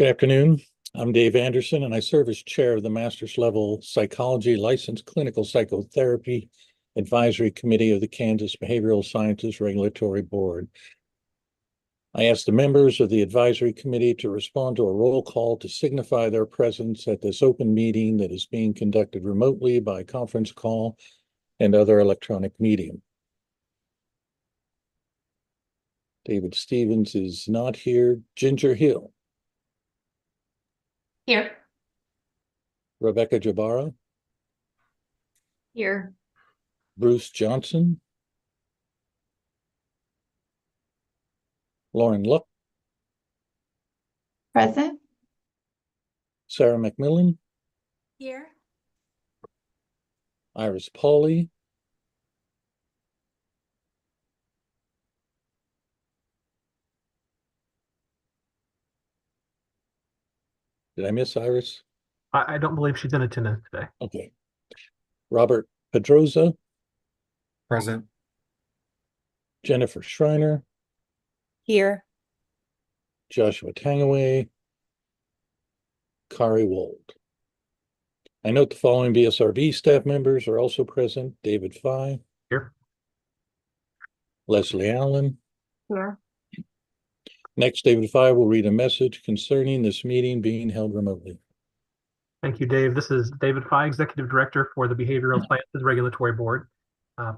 Good afternoon. I'm Dave Anderson, and I serve as chair of the Master's Level Psychology Licensed Clinical Psychotherapy Advisory Committee of the Kansas Behavioral Sciences Regulatory Board. I ask the members of the advisory committee to respond to a roll call to signify their presence at this open meeting that is being conducted remotely by conference call and other electronic medium. David Stevens is not here. Ginger Hill. Here. Rebecca Jabara. Here. Bruce Johnson. Lauren Luck. Present. Sarah McMillan. Here. Iris Pauley. Did I miss Iris? I don't believe she's in attendance today. Okay. Robert Pedroza. Present. Jennifer Schreiner. Here. Joshua Tangaway. Kari Wold. I note the following BSRB staff members are also present. David Fye. Here. Leslie Allen. Here. Next, David Fye will read a message concerning this meeting being held remotely. Thank you, Dave. This is David Fye, Executive Director for the Behavioral Sciences Regulatory Board.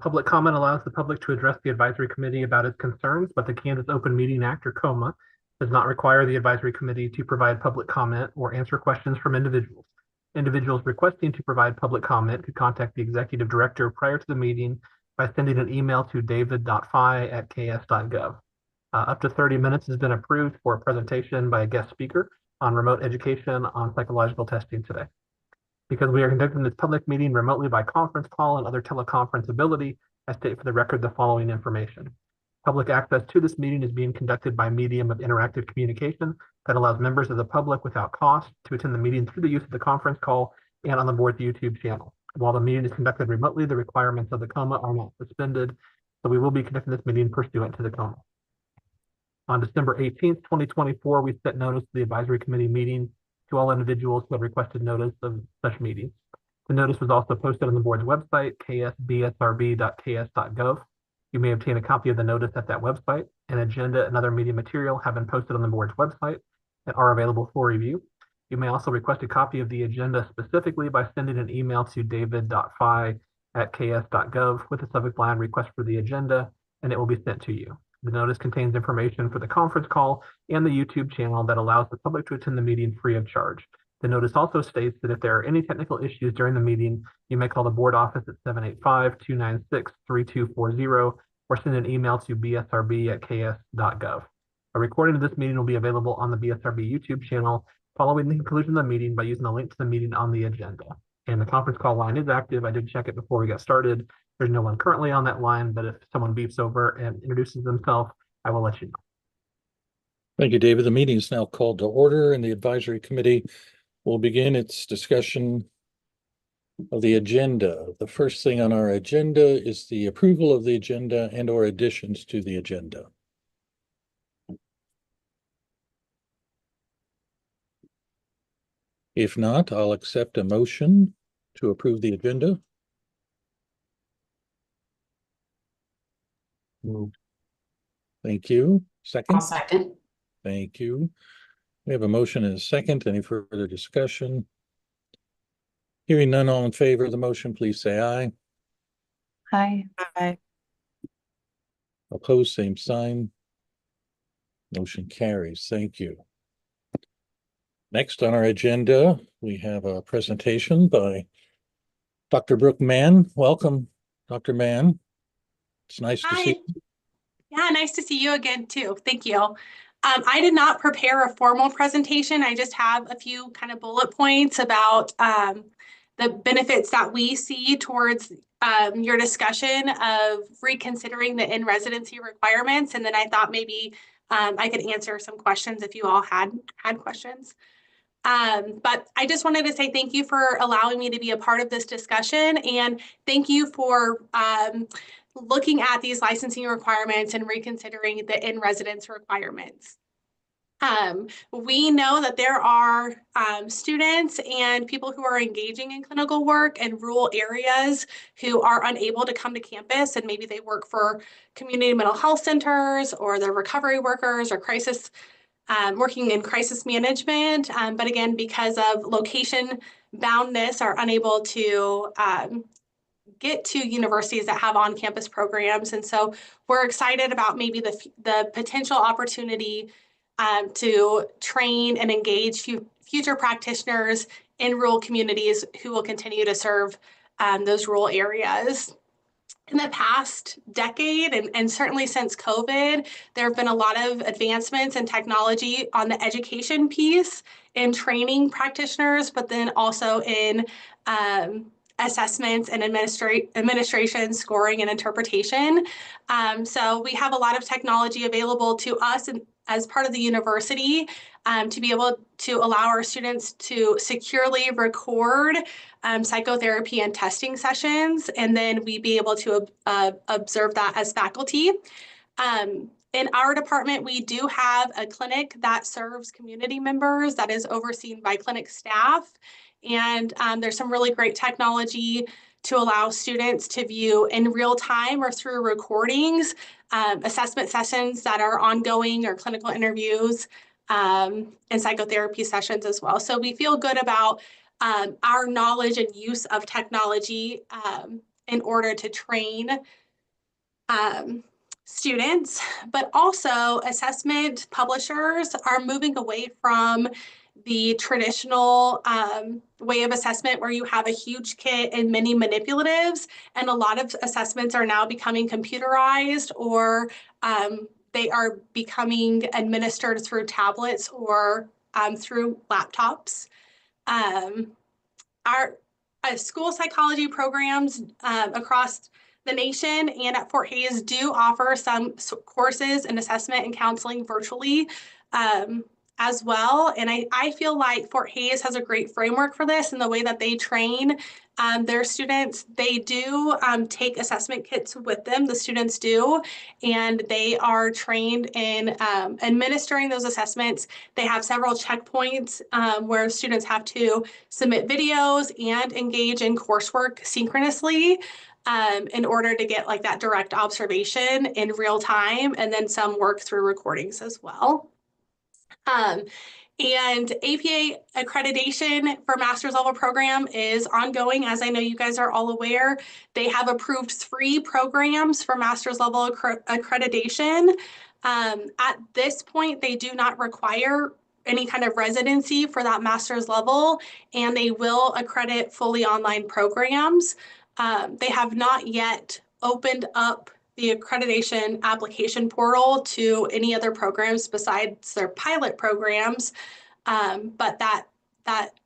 Public comment allows the public to address the advisory committee about its concerns, but the Kansas Open Meeting Act, or COMA, does not require the advisory committee to provide public comment or answer questions from individuals. Individuals requesting to provide public comment could contact the Executive Director prior to the meeting by sending an email to david.fye@ks.gov. Up to 30 minutes has been approved for a presentation by a guest speaker on remote education on psychological testing today. Because we are conducting this public meeting remotely by conference call and other teleconference ability, I state for the record the following information. Public access to this meeting is being conducted by medium of interactive communication that allows members of the public without cost to attend the meeting through the use of the conference call and on the board's YouTube channel. While the meeting is conducted remotely, the requirements of the COMA are not suspended, so we will be conducting this meeting pursuant to the COMA. On December 18th, 2024, we sent notice to the advisory committee meeting to all individuals who had requested notice of such meetings. The notice was also posted on the board's website, ksbsrb.ks.gov. You may obtain a copy of the notice at that website. An agenda and other media material have been posted on the board's website and are available for review. You may also request a copy of the agenda specifically by sending an email to david.fye@ks.gov with the subject line request for the agenda, and it will be sent to you. The notice contains information for the conference call and the YouTube channel that allows the public to attend the meeting free of charge. The notice also states that if there are any technical issues during the meeting, you may call the board office at 785-296-3240 or send an email to bsrb@ks.gov. A recording of this meeting will be available on the BSRB YouTube channel following the conclusion of the meeting by using the link to the meeting on the agenda. And the conference call line is active. I did check it before we got started. There's no one currently on that line, but if someone beeps over and introduces themselves, I will let you know. Thank you, David. The meeting is now called to order, and the advisory committee will begin its discussion of the agenda. The first thing on our agenda is the approval of the agenda and or additions to the agenda. If not, I'll accept a motion to approve the agenda. Thank you. Second? I'll second. Thank you. We have a motion and a second. Any further discussion? Hearing none, all in favor of the motion, please say aye. Aye. Aye. Opposed, same sign. Motion carries. Thank you. Next on our agenda, we have a presentation by Dr. Brooke Mann. Welcome, Dr. Mann. It's nice to see you. Yeah, nice to see you again too. Thank you. I did not prepare a formal presentation. I just have a few kind of bullet points about the benefits that we see towards your discussion of reconsidering the in-residency requirements. And then I thought maybe I could answer some questions if you all had questions. But I just wanted to say thank you for allowing me to be a part of this discussion, and thank you for looking at these licensing requirements and reconsidering the in-residence requirements. We know that there are students and people who are engaging in clinical work in rural areas who are unable to come to campus, and maybe they work for community mental health centers, or they're recovery workers, or working in crisis management. But again, because of location boundness, are unable to get to universities that have on-campus programs. And so we're excited about maybe the potential opportunity to train and engage future practitioners in rural communities who will continue to serve those rural areas. In the past decade, and certainly since COVID, there have been a lot of advancements in technology on the education piece in training practitioners, but then also in assessments and administration, scoring, and interpretation. So we have a lot of technology available to us and as part of the university to be able to allow our students to securely record psychotherapy and testing sessions, and then we be able to observe that as faculty. In our department, we do have a clinic that serves community members that is overseen by clinic staff. And there's some really great technology to allow students to view in real time or through recordings, assessment sessions that are ongoing, or clinical interviews, and psychotherapy sessions as well. So we feel good about our knowledge and use of technology in order to train students, but also assessment publishers are moving away from the traditional way of assessment where you have a huge kit and many manipulatives, and a lot of assessments are now becoming computerized, or they are becoming administered through tablets or through laptops. Our school psychology programs across the nation and at Fort Hays do offer some courses in assessment and counseling virtually as well. And I feel like Fort Hays has a great framework for this in the way that they train their students. They do take assessment kits with them, the students do, and they are trained in administering those assessments. They have several checkpoints where students have to submit videos and engage in coursework synchronously in order to get like that direct observation in real time, and then some work through recordings as well. And APA accreditation for master's level program is ongoing. As I know you guys are all aware, they have approved 3 programs for master's level accreditation. At this point, they do not require any kind of residency for that master's level, and they will accredit fully online programs. They have not yet opened up the accreditation application portal to any other programs besides their pilot programs, but that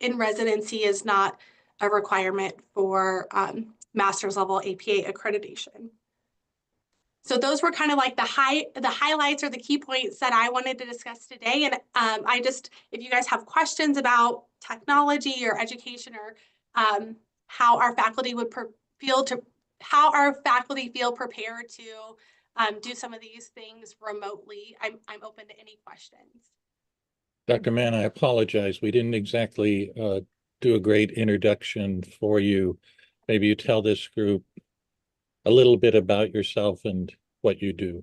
in residency is not a requirement for master's level APA accreditation. So those were kind of like the highlights or the key points that I wanted to discuss today. And if you guys have questions about technology or education, or how our faculty would how our faculty feel prepared to do some of these things remotely, I'm open to any questions. Dr. Mann, I apologize. We didn't exactly do a great introduction for you. Maybe you tell this group a little bit about yourself and what you do.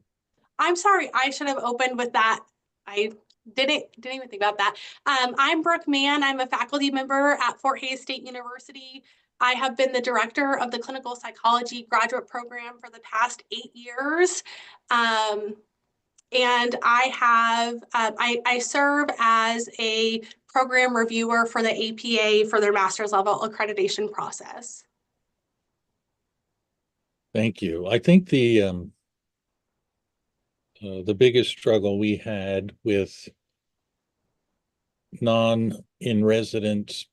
I'm sorry, I should have opened with that. I didn't even think about that. I'm Brooke Mann. I'm a faculty member at Fort Hays State University. I have been the director of the clinical psychology graduate program for the past 8 years. And I serve as a program reviewer for the APA for their master's level accreditation process. Thank you. I think the biggest struggle we had with non-in-residence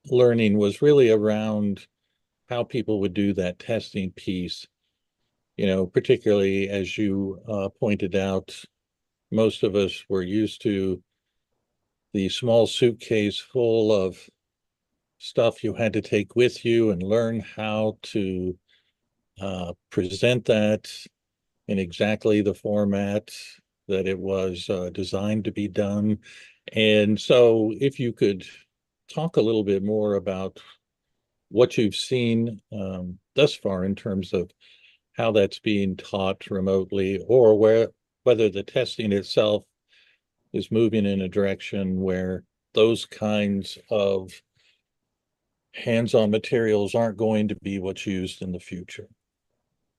learning was really around how people would do that testing piece. You know, particularly as you pointed out, most of us were used to the small suitcase full of stuff you had to take with you and learn how to present that in exactly the format that it was designed to be done. And so if you could talk a little bit more about what you've seen thus far in terms of how that's being taught remotely, or whether the testing itself is moving in a direction where those kinds of hands-on materials aren't going to be what's used in the future.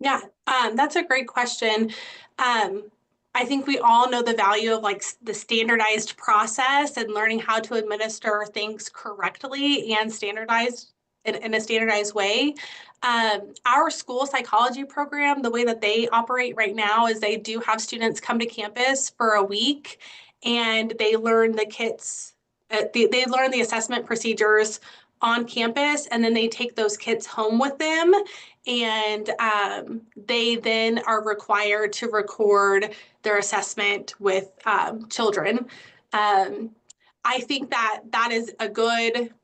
Yeah, that's a great question. I think we all know the value of like the standardized process and learning how to administer things correctly and standardized in a standardized way. Our school psychology program, the way that they operate right now is they do have students come to campus for a week and they learn the kits, they learn the assessment procedures on campus, and then they take those kits home with them, and they then are required to record their assessment with children. I think that that is a good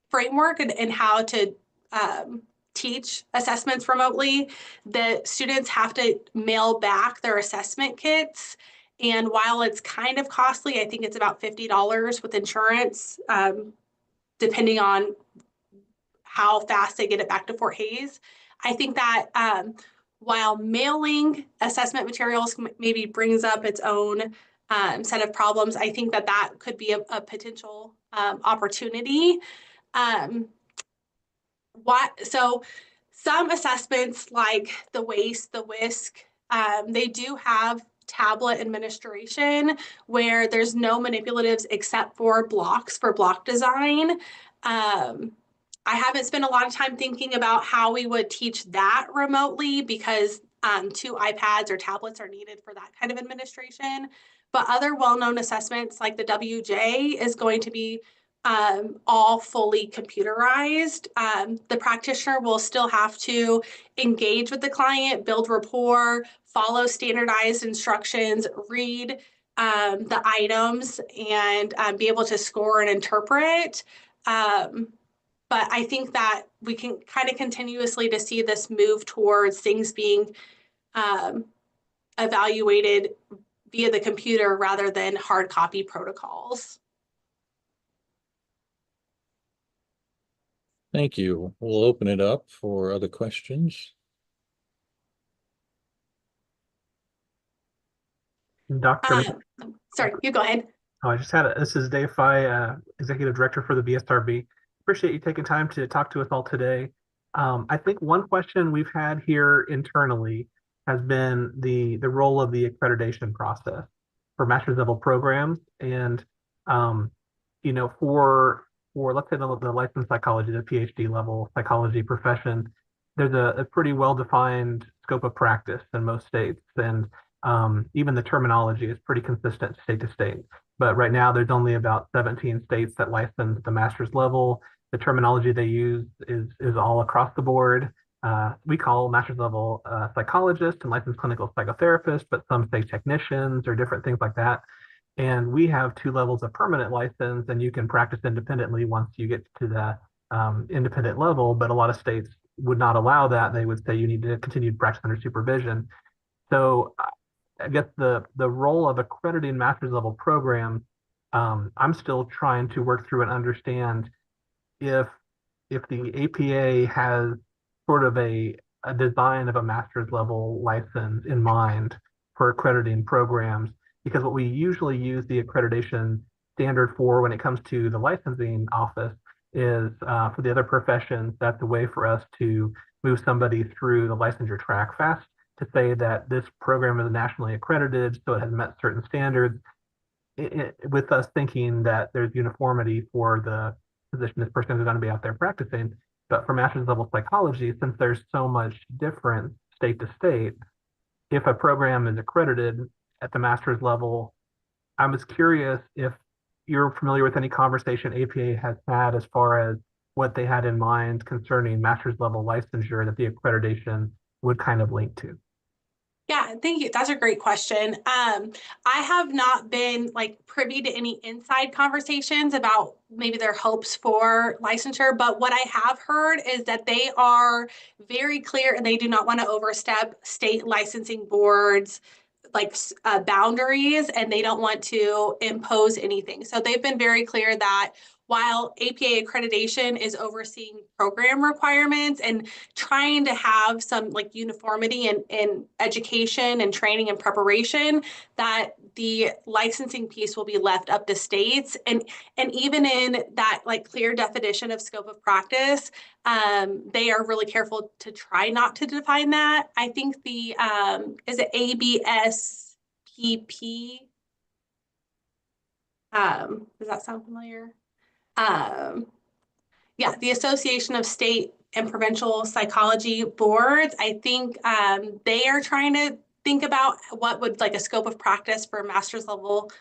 framework and how to teach assessments remotely. The students have to mail back their assessment kits. And while it's kind of costly, I think it's about $50 with insurance, depending on how fast they get it back to Fort Hays. I think that while mailing assessment materials maybe brings up its own set of problems, I think that that could be a potential opportunity. So some assessments like the WASTE, the WISC, they do have tablet administration where there's no manipulatives except for blocks for block design. I haven't spent a lot of time thinking about how we would teach that remotely because 2 iPads or tablets are needed for that kind of administration. But other well-known assessments like the WJ is going to be all fully computerized. The practitioner will still have to engage with the client, build rapport, follow standardized instructions, read the items, and be able to score and interpret. But I think that we can kind of continuously to see this move towards things being evaluated via the computer rather than hard copy protocols. Thank you. We'll open it up for other questions. Dr. Sorry, you go ahead. Oh, I just had this is Dave Fye, Executive Director for the BSRB. Appreciate you taking time to talk to us all today. I think one question we've had here internally has been the role of the accreditation process for master's level programs. And, you know, for let's say the licensed psychology, the PhD level psychology profession, there's a pretty well-defined scope of practice in most states. And even the terminology is pretty consistent state to state. But right now, there's only about 17 states that license the master's level. The terminology they use is all across the board. We call master's level psychologists and licensed clinical psychotherapists, but some say technicians or different things like that. And we have 2 levels of permanent license, and you can practice independently once you get to the independent level. But a lot of states would not allow that. They would say you need to continue to practice under supervision. So I guess the role of accrediting master's level programs, I'm still trying to work through and understand if the APA has sort of a design of a master's level license in mind for accrediting programs, because what we usually use the accreditation standard for when it comes to the licensing office is for the other professions, that's a way for us to move somebody through the licensure track fast, to say that this program is nationally accredited, so it has met certain standards, with us thinking that there's uniformity for the position this person is going to be out there practicing. But for master's level psychology, since there's so much difference state to state, if a program is accredited at the master's level, I was curious if you're familiar with any conversation APA has had as far as what they had in mind concerning master's level licensure that the accreditation would kind of link to. Yeah, thank you. That's a great question. I have not been like privy to any inside conversations about maybe their hopes for licensure, but what I have heard is that they are very clear and they do not want to overstep state licensing boards' boundaries, and they don't want to impose anything. So they've been very clear that while APA accreditation is overseeing program requirements and trying to have some like uniformity in education and training and preparation, that the licensing piece will be left up to states. And even in that like clear definition of scope of practice, they are really careful to try not to define that. I think the is it ABSPP? Does that sound familiar? Yeah, the Association of State and Provincial Psychology Boards. I think they are trying to think about what would like a scope of practice for a master's level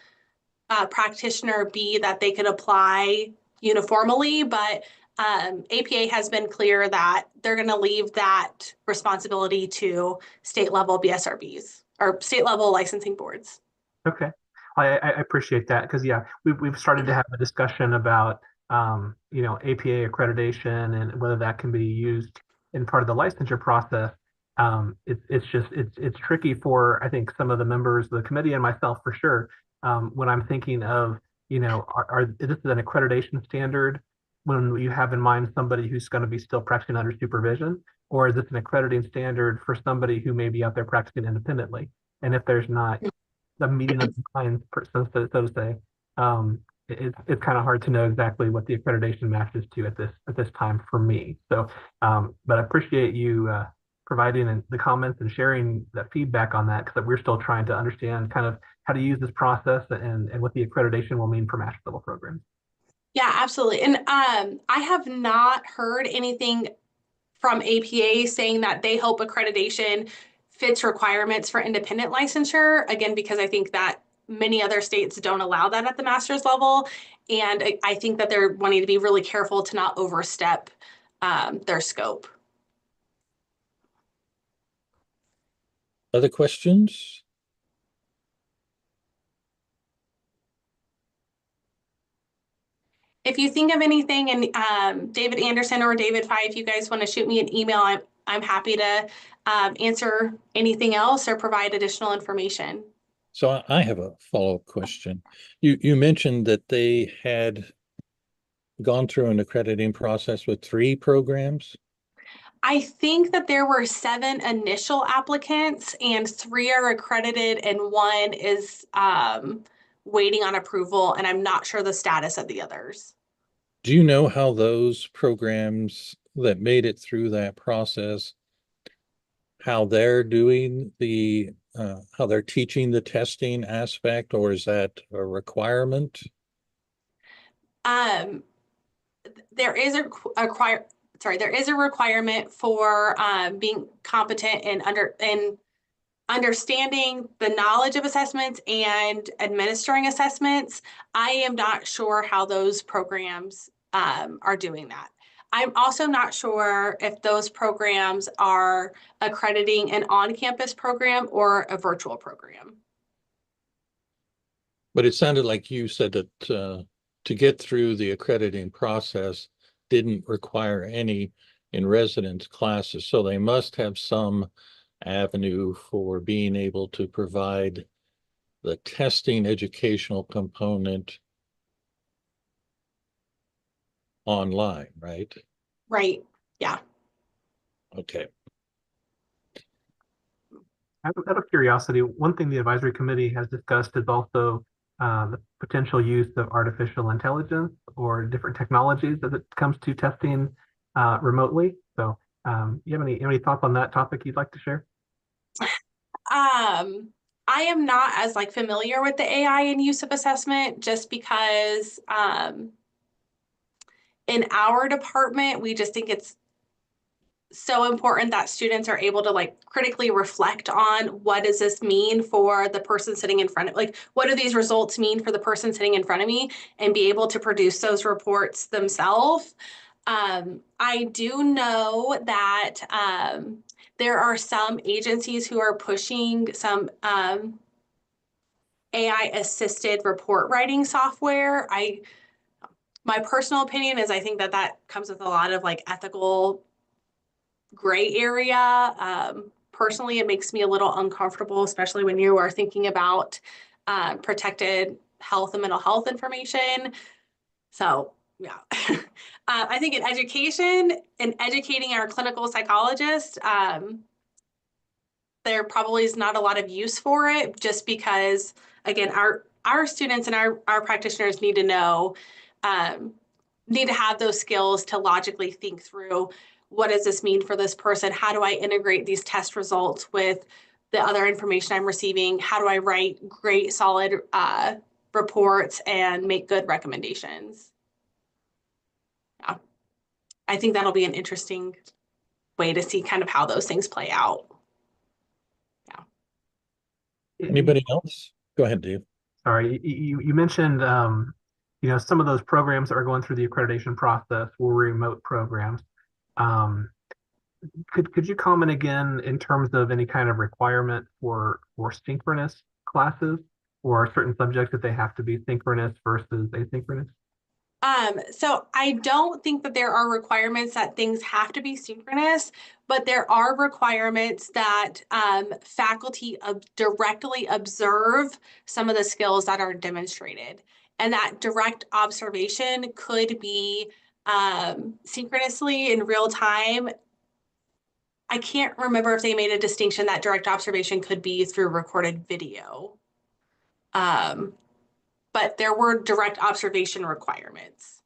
practitioner be that they could apply uniformly, but APA has been clear that they're going to leave that responsibility to state level BSRBs or state level licensing boards. Okay, I appreciate that because yeah, we've started to have a discussion about APA accreditation and whether that can be used in part of the licensure process. It's tricky for I think some of the members of the committee and myself for sure. When I'm thinking of is this an accreditation standard when you have in mind somebody who's going to be still practicing under supervision, or is this an accrediting standard for somebody who may be out there practicing independently? And if there's not the meeting of the minds, so to say, it's kind of hard to know exactly what the accreditation matches to at this time for me. So, but I appreciate you providing the comments and sharing that feedback on that because we're still trying to understand kind of how to use this process and what the accreditation will mean for master's level programs. Yeah, absolutely. And I have not heard anything from APA saying that they hope accreditation fits requirements for independent licensure, again, because I think that many other states don't allow that at the master's level. And I think that they're wanting to be really careful to not overstep their scope. Other questions? If you think of anything, and David Anderson or David Fye, if you guys want to shoot me an email, I'm happy to answer anything else or provide additional information. So I have a follow-up question. You mentioned that they had gone through an accrediting process with 3 programs. I think that there were 7 initial applicants and 3 are accredited and 1 is waiting on approval, and I'm not sure the status of the others. Do you know how those programs that made it through that process, how they're doing how they're teaching the testing aspect, or is that a requirement? There is a requirement for being competent in understanding the knowledge of assessments and administering assessments. I am not sure how those programs are doing that. I'm also not sure if those programs are accrediting an on-campus program or a virtual program. But it sounded like you said that to get through the accrediting process didn't require any in-residence classes, so they must have some avenue for being able to provide the testing educational component online, right? Right. Yeah. Okay. Out of curiosity, one thing the advisory committee has discussed is also the potential use of artificial intelligence or different technologies as it comes to testing remotely. So you have any thoughts on that topic you'd like to share? I am not as like familiar with the AI and use of assessment just because in our department, we just think it's so important that students are able to like critically reflect on what does this mean for the person sitting in front of, like, what do these results mean for the person sitting in front of me, and be able to produce those reports themselves. I do know that there are some agencies who are pushing some AI assisted report writing software. My personal opinion is I think that comes with a lot of like ethical gray area. personally, it makes me a little uncomfortable, especially when you are thinking about protected health and mental health information. So yeah, I think in education and educating our clinical psychologists, there probably is not a lot of use for it, just because, again, our students and our practitioners need to know, need to have those skills to logically think through, what does this mean for this person? How do I integrate these test results with the other information I'm receiving? How do I write great, solid reports and make good recommendations? Yeah, I think that'll be an interesting way to see kind of how those things play out. Anybody else? Go ahead, Dave. Sorry, you mentioned some of those programs that are going through the accreditation process were remote programs. Could you comment again in terms of any kind of requirement for synchronous classes, or certain subjects that they have to be synchronous versus asynchronous? So I don't think that there are requirements that things have to be synchronous, but there are requirements that faculty directly observe some of the skills that are demonstrated. And that direct observation could be synchronously in real time. I can't remember if they made a distinction that direct observation could be through recorded video. But there were direct observation requirements.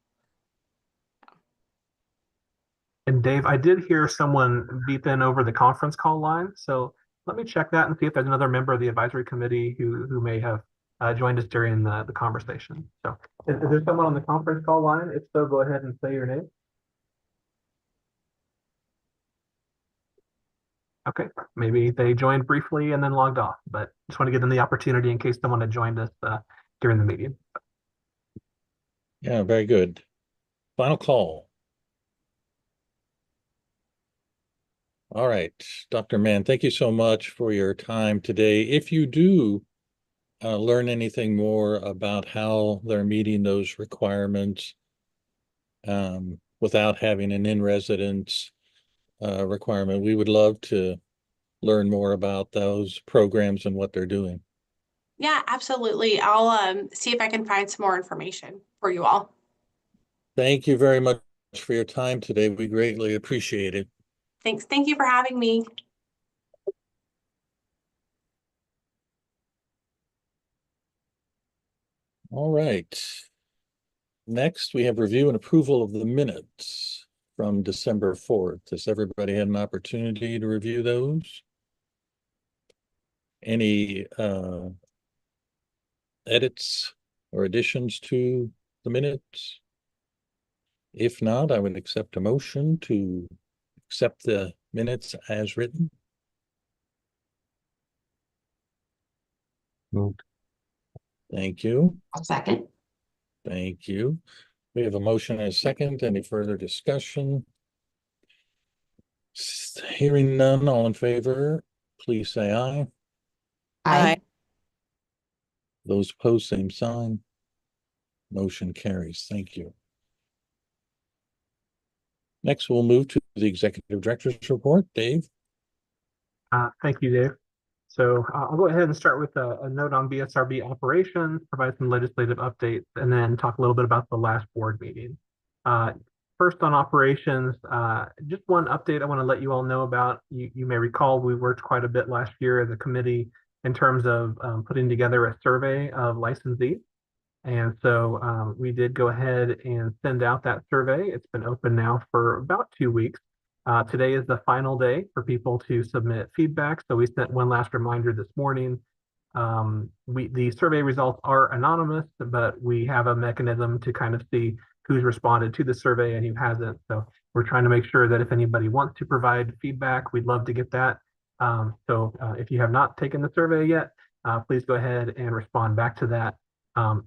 And Dave, I did hear someone beep in over the conference call line, so let me check that and see if there's another member of the advisory committee who may have joined us during the conversation. So is there someone on the conference call line? If so, go ahead and say your name. Okay, maybe they joined briefly and then logged off, but just want to give them the opportunity in case someone had joined us during the meeting. Yeah, very good. Final call. All right, Dr. Mann, thank you so much for your time today. If you do learn anything more about how they're meeting those requirements without having an in-residence requirement, we would love to learn more about those programs and what they're doing. Yeah, absolutely. I'll see if I can find some more information for you all. Thank you very much for your time today. We greatly appreciate it. Thanks. Thank you for having me. All right. Next, we have review and approval of the minutes from December 4th. Has everybody had an opportunity to review those? Any edits or additions to the minutes? If not, I would accept a motion to accept the minutes as written. Moved. Thank you. I'll second. Thank you. We have a motion and a second. Any further discussion? Hearing none, all in favor, please say aye. Aye. Those opposed, same sign. Motion carries. Thank you. Next, we'll move to the executive director's report. Dave? Thank you, Dave. So I'll go ahead and start with a note on BSRB operations, provide some legislative updates, and then talk a little bit about the last board meeting. First on operations, just one update I want to let you all know about. You may recall we worked quite a bit last year as a committee in terms of putting together a survey of licensees. And so we did go ahead and send out that survey. It's been open now for about 2 weeks. Today is the final day for people to submit feedback. So we sent one last reminder this morning. The survey results are anonymous, but we have a mechanism to kind of see who's responded to the survey and who hasn't. So we're trying to make sure that if anybody wants to provide feedback, we'd love to get that. So if you have not taken the survey yet, please go ahead and respond back to that.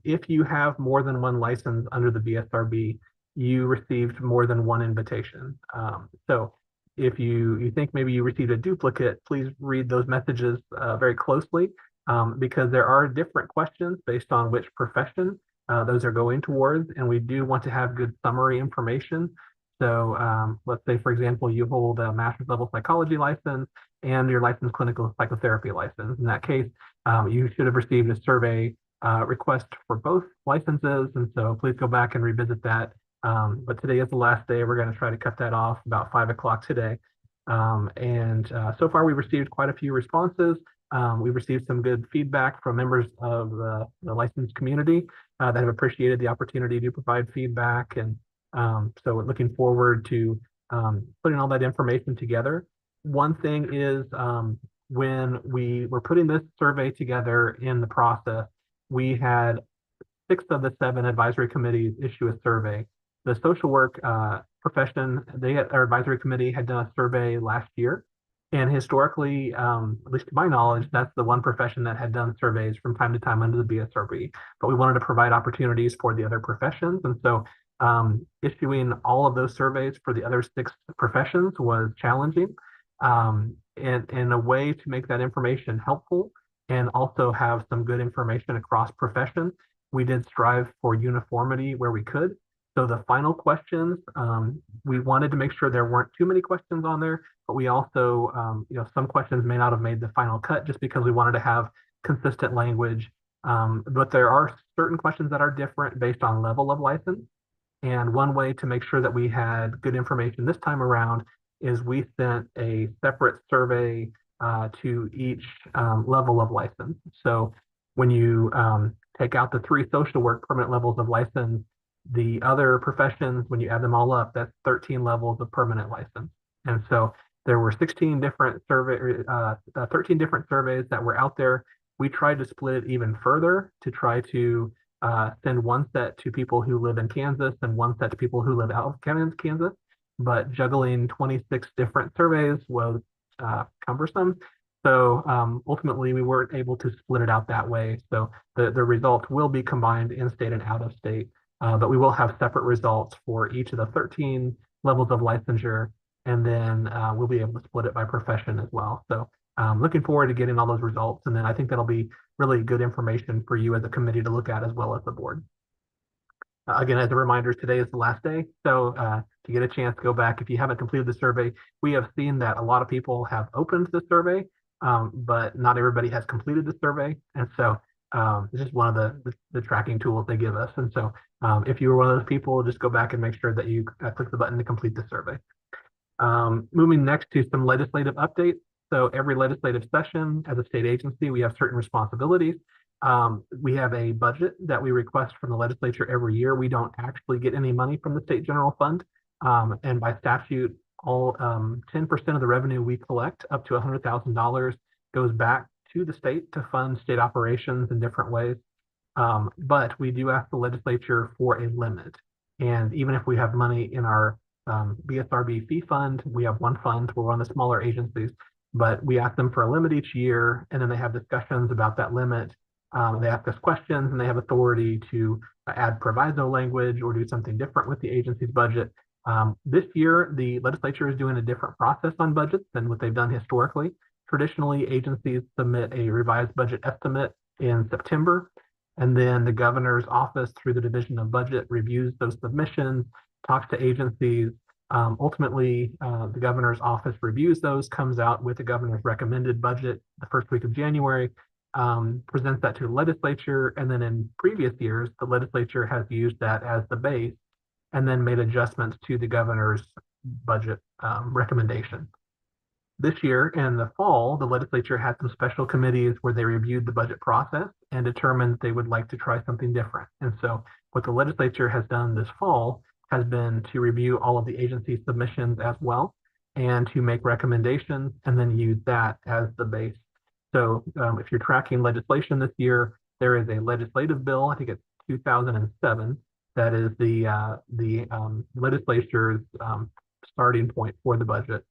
If you have more than one license under the BSRB, you received more than one invitation. So if you think maybe you received a duplicate, please read those messages very closely because there are different questions based on which profession those are going towards. And we do want to have good summary information So let's say, for example, you hold a master's level psychology license and your licensed clinical psychotherapy license. In that case, you should have received a survey request for both licenses. And so please go back and revisit that. But today is the last day. We're going to try to cut that off about 5 o'clock today. So far, we've received quite a few responses. We've received some good feedback from members of the licensed community that have appreciated the opportunity to provide feedback. And so we're looking forward to putting all that information together. One thing is when we were putting this survey together in the process, we had 6 of the 7 advisory committees issue a survey. The social work profession, our advisory committee had done a survey last year. And historically, at least to my knowledge, that's the one profession that had done surveys from time to time under the BSRB. But we wanted to provide opportunities for the other professions. And so issuing all of those surveys for the other 6 professions was challenging. And in a way to make that information helpful and also have some good information across professions, we did strive for uniformity where we could. So the final questions, we wanted to make sure there weren't too many questions on there, but we also, some questions may not have made the final cut just because we wanted to have consistent language. But there are certain questions that are different based on level of license. And one way to make sure that we had good information this time around is we sent a separate survey to each level of license. So when you take out the 3 social work permanent levels of license, the other professions, when you add them all up, that's 13 levels of permanent license. And so there were 13 different surveys that were out there. We tried to split it even further to try to send one set to people who live in Kansas and one set to people who live out of Kansas. But juggling 26 different surveys was cumbersome. So ultimately, we weren't able to split it out that way. So the results will be combined in state and out of state. But we will have separate results for each of the 13 levels of licensure, and then we'll be able to split it by profession as well. So looking forward to getting all those results, and then I think that'll be really good information for you as a committee to look at as well as the board. Again, as a reminder, today is the last day, so to get a chance to go back, if you haven't completed the survey, we have seen that a lot of people have opened the survey, but not everybody has completed the survey, and so it's just one of the tracking tools they give us. And so if you were one of those people, just go back and make sure that you click the button to complete the survey. Moving next to some legislative updates. So every legislative session as a state agency, we have certain responsibilities. We have a budget that we request from the legislature every year. We don't actually get any money from the state general fund. And by statute, all 10% of the revenue we collect up to $100,000 goes back to the state to fund state operations in different ways. But we do ask the legislature for a limit. And even if we have money in our BSRB fee fund, we have one fund where we're on the smaller agencies, but we ask them for a limit each year, and then they have discussions about that limit. They ask us questions, and they have authority to add proviso language or do something different with the agency's budget. This year, the legislature is doing a different process on budgets than what they've done historically. Traditionally, agencies submit a revised budget estimate in September, and then the governor's office through the Division of Budget reviews those submissions, talks to agencies. Ultimately, the governor's office reviews those, comes out with the governor's recommended budget the first week of January, presents that to the legislature, and then in previous years, the legislature has used that as the base and then made adjustments to the governor's budget recommendation. This year in the fall, the legislature had some special committees where they reviewed the budget process and determined they would like to try something different. And so what the legislature has done this fall has been to review all of the agency submissions as well and to make recommendations and then use that as the base. So if you're tracking legislation this year, there is a legislative bill, I think it's 2007, that is the legislature's starting point for the budget.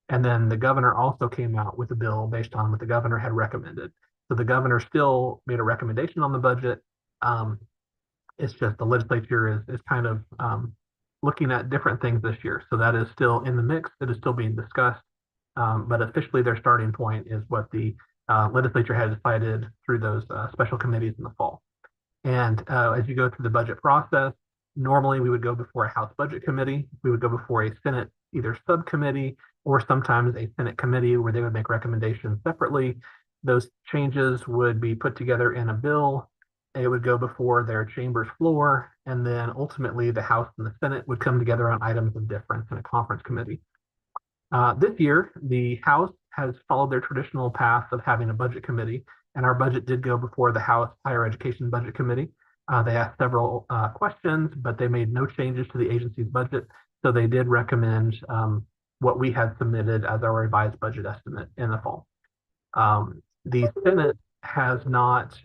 And then the governor also came out with a bill based on what the governor had recommended. So the governor still made a recommendation on the budget. It's just the legislature is kind of looking at different things this year. So that is still in the mix. It is still being discussed. But officially their starting point is what the legislature had decided through those special committees in the fall. And as you go through the budget process, Normally, we would go before a House Budget Committee. We would go before a Senate either subcommittee or sometimes a Senate committee where they would make recommendations separately. Those changes would be put together in a bill. It would go before their chamber's floor, and then ultimately the House and the Senate would come together on items of difference in a conference committee. This year, the House has followed their traditional path of having a budget committee, and our budget did go before the House Higher Education Budget Committee. They asked several questions, but they made no changes to the agency's budget, so they did recommend what we had submitted as our revised budget estimate in the fall. The Senate has not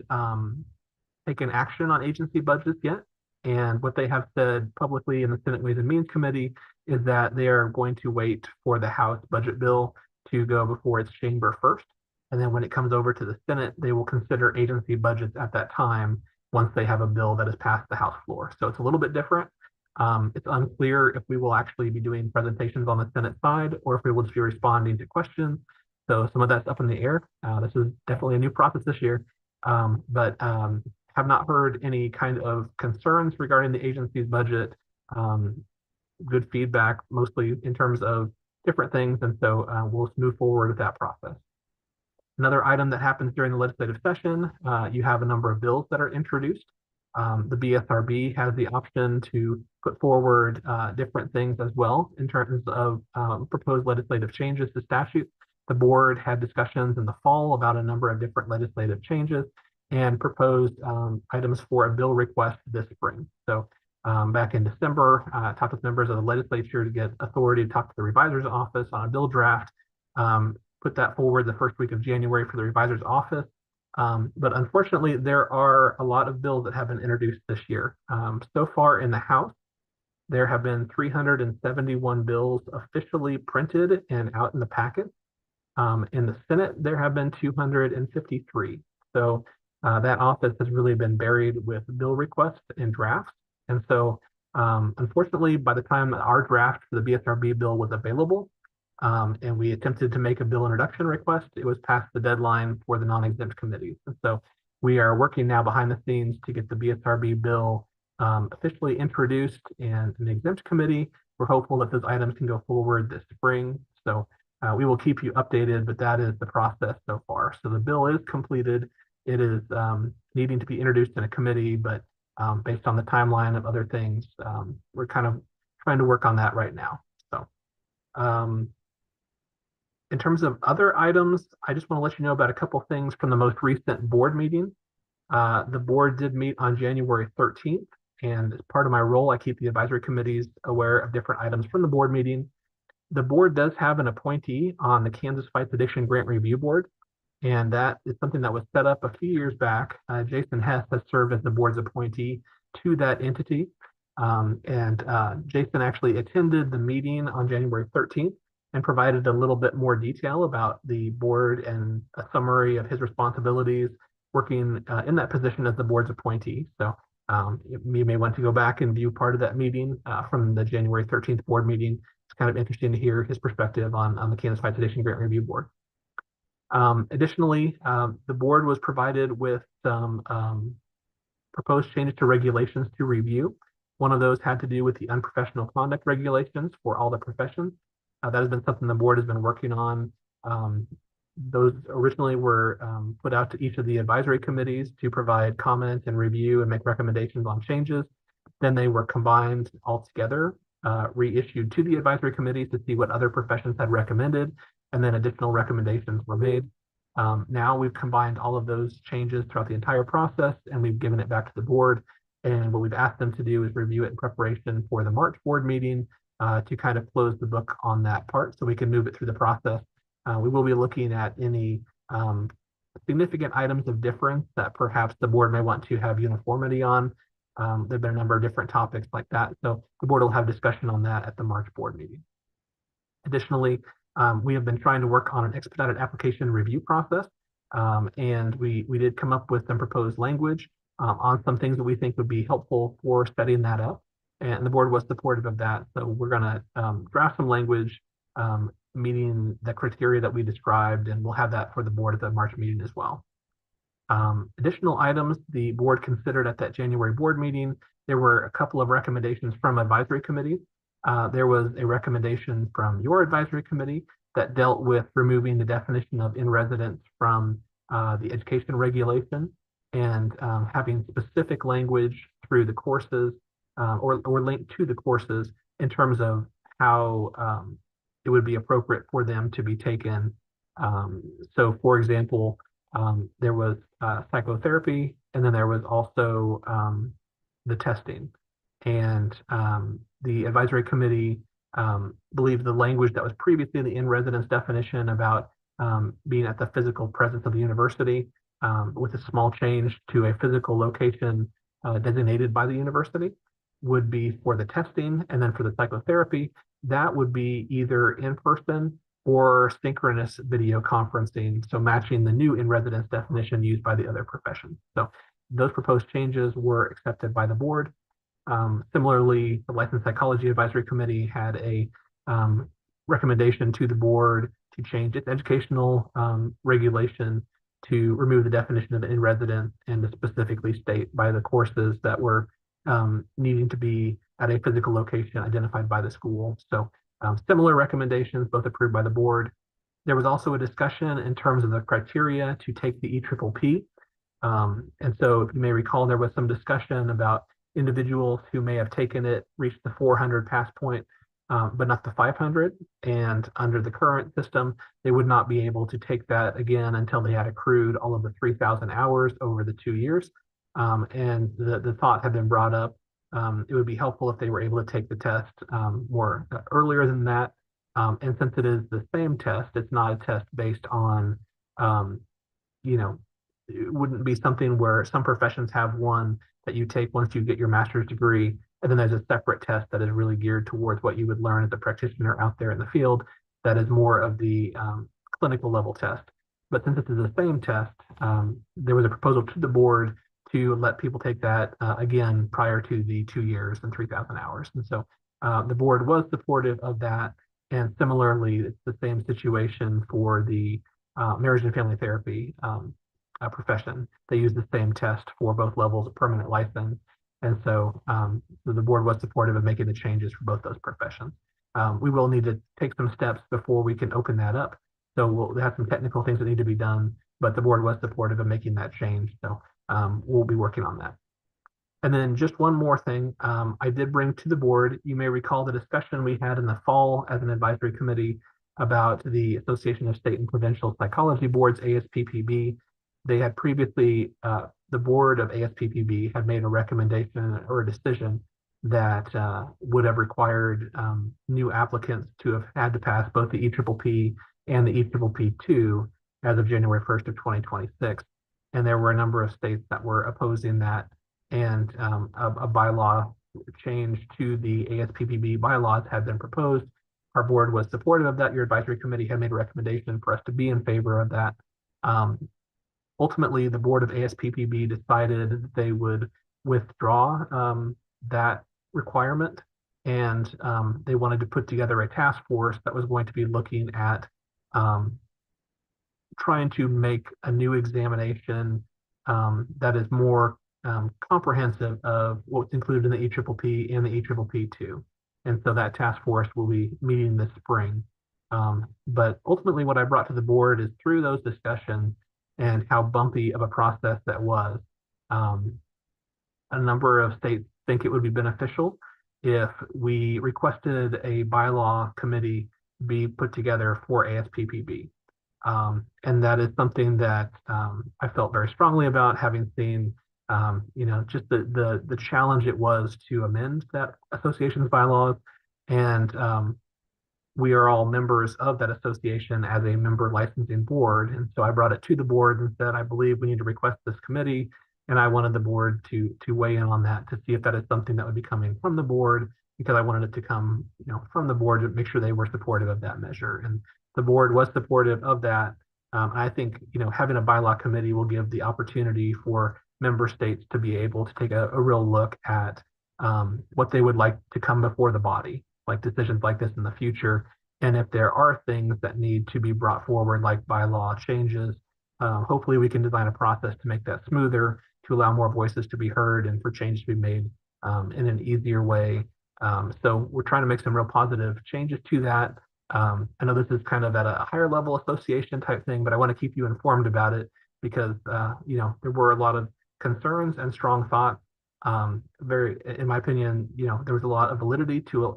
taken action on agency budgets yet, and what they have said publicly in the Senate Ways and Means Committee is that they are going to wait for the House budget bill to go before its chamber first. And then when it comes over to the Senate, they will consider agency budgets at that time once they have a bill that has passed the House floor. So it's a little bit different. It's unclear if we will actually be doing presentations on the Senate side or if we will just be responding to questions. So some of that's up in the air. This is definitely a new process this year, but have not heard any kind of concerns regarding the agency's budget. Good feedback, mostly in terms of different things. And so we'll move forward with that process. Another item that happens during the legislative session, you have a number of bills that are introduced. The BSRB has the option to put forward different things as well in terms of proposed legislative changes to statutes. The board had discussions in the fall about a number of different legislative changes and proposed items for a bill request this spring. So back in December, I talked with members of the legislature to get authority to talk to the revisor's office on a bill draft, put that forward the first week of January for the revisor's office. But unfortunately, there are a lot of bills that have been introduced this year. So far in the House, there have been 371 bills officially printed and out in the packet. In the Senate, there have been 253. So that office has really been buried with bill requests and drafts. And so, unfortunately, by the time our draft for the BSRB bill was available, and we attempted to make a bill introduction request, it was past the deadline for the non-exempt committees. And so we are working now behind the scenes to get the BSRB bill officially introduced in an exempt committee. We're hopeful that those items can go forward this spring. So we will keep you updated, but that is the process so far. So the bill is completed. It is needing to be introduced in a committee, but based on the timeline of other things, we're kind of trying to work on that right now. So in terms of other items, I just want to let you know about a couple things from the most recent board meeting. The board did meet on January 13th, and as part of my role, I keep the advisory committees aware of different items from the board meeting. The board does have an appointee on the Kansas Fights Addiction Grant Review Board, and that is something that was set up a few years back. Jason Hess has served as the board's appointee to that entity. Jason actually attended the meeting on January 13th and provided a little bit more detail about the board and a summary of his responsibilities working in that position as the board's appointee. So you may want to go back and view part of that meeting from the January 13th board meeting. It's kind of interesting to hear his perspective on the Kansas Fights Addiction Grant Review Board. Additionally, the board was provided with some proposed changes to regulations to review. One of those had to do with the unprofessional conduct regulations for all the professions. That has been something the board has been working on. Those originally were put out to each of the advisory committees to provide comment and review and make recommendations on changes. Then they were combined all together, reissued to the advisory committees to see what other professions had recommended, and then additional recommendations were made. Now we've combined all of those changes throughout the entire process, and we've given it back to the board. And what we've asked them to do is review it in preparation for the March board meeting to kind of close the book on that part so we can move it through the process. We will be looking at any significant items of difference that perhaps the board may want to have uniformity on. There have been a number of different topics like that. So the board will have discussion on that at the March board meeting. Additionally, we have been trying to work on an expedited application review process. And we did come up with some proposed language on some things that we think would be helpful for setting that up. And the board was supportive of that. So we're going to draft some language meeting the criteria that we described, and we'll have that for the board at the March meeting as well. Additional items the board considered at that January board meeting There were a couple of recommendations from advisory committees. There was a recommendation from your advisory committee that dealt with removing the definition of in residence from the education regulation and having specific language through the courses or linked to the courses in terms of how it would be appropriate for them to be taken. So for example, there was psychotherapy, and then there was also the testing. And the advisory committee believed the language that was previously in the in-residence definition about being at the physical presence of the university with a small change to a physical location designated by the university would be for the testing. And then for the psychotherapy, that would be either in person or synchronous video conferencing, so matching the new in-residence definition used by the other professions. So those proposed changes were accepted by the board. Similarly, the Licensed Psychology Advisory Committee had a recommendation to the board to change its educational regulation to remove the definition of in-residence and to specifically state by the courses that were needing to be at a physical location identified by the school. So similar recommendations, both approved by the board. There was also a discussion in terms of the criteria to take the EPPP. And so if you may recall, there was some discussion about individuals who may have taken it, reached the 400 pass point, but not the 500. And under the current system, they would not be able to take that again until they had accrued all of the 3,000 hours over the 2 years. And the thought had been brought up. It would be helpful if they were able to take the test more earlier than that. And since it is the same test, it's not a test based on, it wouldn't be something where some professions have one that you take once you get your master's degree, and then there's a separate test that is really geared towards what you would learn as a practitioner out there in the field that is more of the clinical level test. But since it is the same test, there was a proposal to the board to let people take that again prior to the 2 years and 3,000 hours. And so the board was supportive of that. And similarly, it's the same situation for the marriage and family therapy profession. They use the same test for both levels of permanent license. And so the board was supportive of making the changes for both those professions. We will need to take some steps before we can open that up. So we'll have some technical things that need to be done, but the board was supportive of making that change. So we'll be working on that. And then just one more thing I did bring to the board. You may recall the discussion we had in the fall as an advisory committee about the Association of State and Provincial Psychology Boards, ASPPB. They had previously, the board of ASPPB had made a recommendation or a decision that would have required new applicants to have had to pass both the EPPP and the EPPP2 as of January 1st of 2026. And there were a number of states that were opposing that, and a bylaw change to the ASPPB bylaws had been proposed. Our board was supportive of that. Your advisory committee had made a recommendation for us to be in favor of that. Ultimately, the board of ASPPB decided that they would withdraw that requirement, and they wanted to put together a task force that was going to be looking at trying to make a new examination that is more comprehensive of what's included in the EPPP and the EPPP2. And so that task force will be meeting this spring. But ultimately, what I brought to the board is through those discussions and how bumpy of a process that was, a number of states think it would be beneficial if we requested a bylaw committee be put together for ASPPB. And that is something that I felt very strongly about, having seen just the challenge it was to amend that association's bylaws. And we are all members of that association as a member licensing board. And so I brought it to the board and said, I believe we need to request this committee. And I wanted the board to weigh in on that to see if that is something that would be coming from the board, because I wanted it to come from the board to make sure they were supportive of that measure. And the board was supportive of that. I think having a bylaw committee will give the opportunity for member states to be able to take a real look at what they would like to come before the body, like decisions like this in the future. And if there are things that need to be brought forward, like bylaw changes, hopefully we can design a process to make that smoother, to allow more voices to be heard and for change to be made in an easier way. So we're trying to make some real positive changes to that. I know this is kind of at a higher level association type thing, but I want to keep you informed about it because, there were a lot of concerns and strong thoughts. In my opinion, there was a lot of validity to,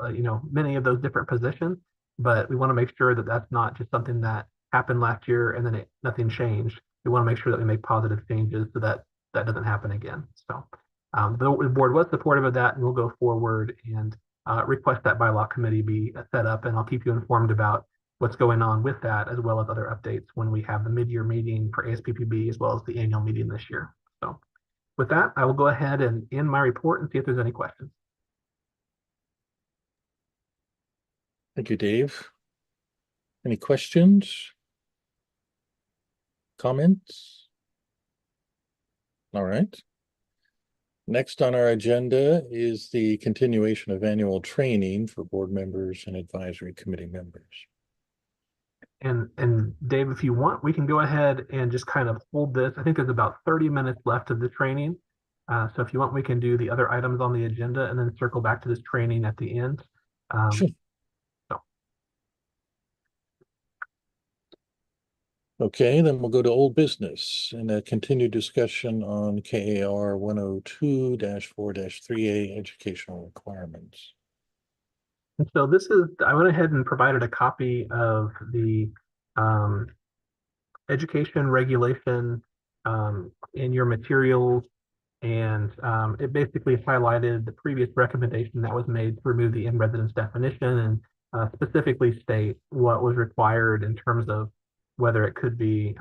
many of those different positions, but we want to make sure that that's not just something that happened last year and then nothing changed. We want to make sure that we make positive changes so that that doesn't happen again. So the board was supportive of that, and we'll go forward and request that bylaw committee be set up, and I'll keep you informed about what's going on with that, as well as other updates when we have the mid-year meeting for ASPPB, as well as the annual meeting this year. So with that, I will go ahead and end my report and see if there's any questions. Thank you, Dave. Any questions? Comments? All right. Next on our agenda is the continuation of annual training for board members and advisory committee members. And Dave, if you want, we can go ahead and just kind of hold this. I think there's about 30 minutes left of the training. So if you want, we can do the other items on the agenda and then circle back to this training at the end. Sure. Okay, then we'll go to old business and a continued discussion on KAR 102-4-3A educational requirements. And so I went ahead and provided a copy of the education regulation in your materials. And it basically highlighted the previous recommendation that was made to remove the in-residence definition and specifically state what was required in terms of whether it could be,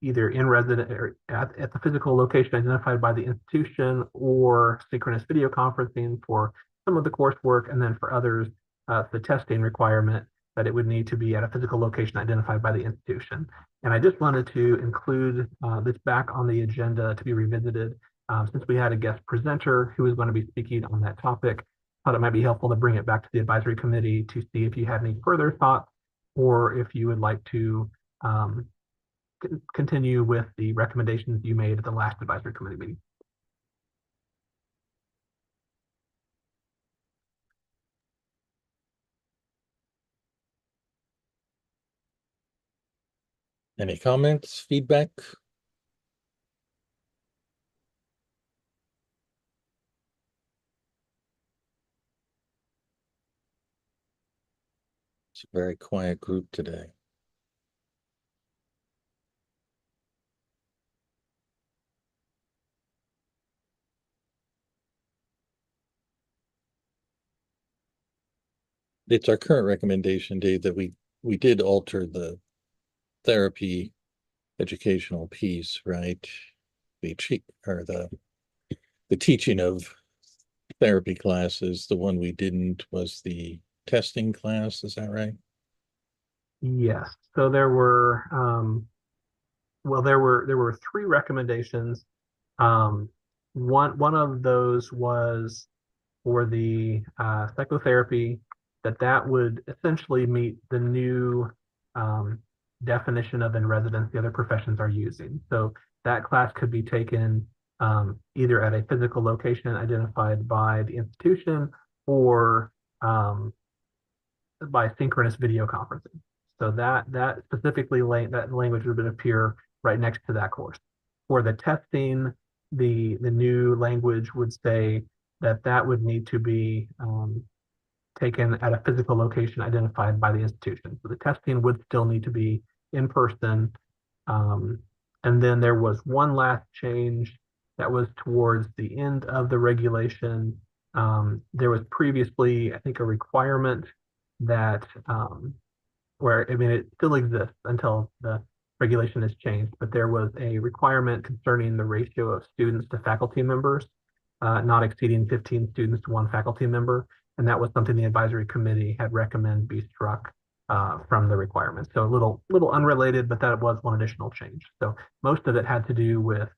either in resident or at the physical location identified by the institution, or synchronous video conferencing for some of the coursework, and then for others, the testing requirement that it would need to be at a physical location identified by the institution. And I just wanted to include this back on the agenda to be revisited since we had a guest presenter who was going to be speaking on that topic. Thought it might be helpful to bring it back to the advisory committee to see if you had any further thoughts, or if you would like to continue with the recommendations you made at the last advisory committee meeting. Any comments, feedback? It's a very quiet group today. It's our current recommendation, Dave, that we did alter the therapy educational piece, right? The teaching of therapy classes. The one we didn't was the testing class. Is that right? Yes. So there were there were three recommendations. One of those was for the psychotherapy, that would essentially meet the new definition of in residence the other professions are using. So that class could be taken either at a physical location identified by the institution, or by synchronous video conferencing. So that specifically that language would appear right next to that course. For the testing, the new language would say that would need to be taken at a physical location identified by the institution. So the testing would still need to be in person. And then there was one last change that was towards the end of the regulation. There was previously, I think, a requirement that it still exists until the regulation is changed, but there was a requirement concerning the ratio of students to faculty members, not exceeding 15 students to one faculty member. And that was something the advisory committee had recommended be struck from the requirements. So a little unrelated, but that was one additional change. So most of it had to do with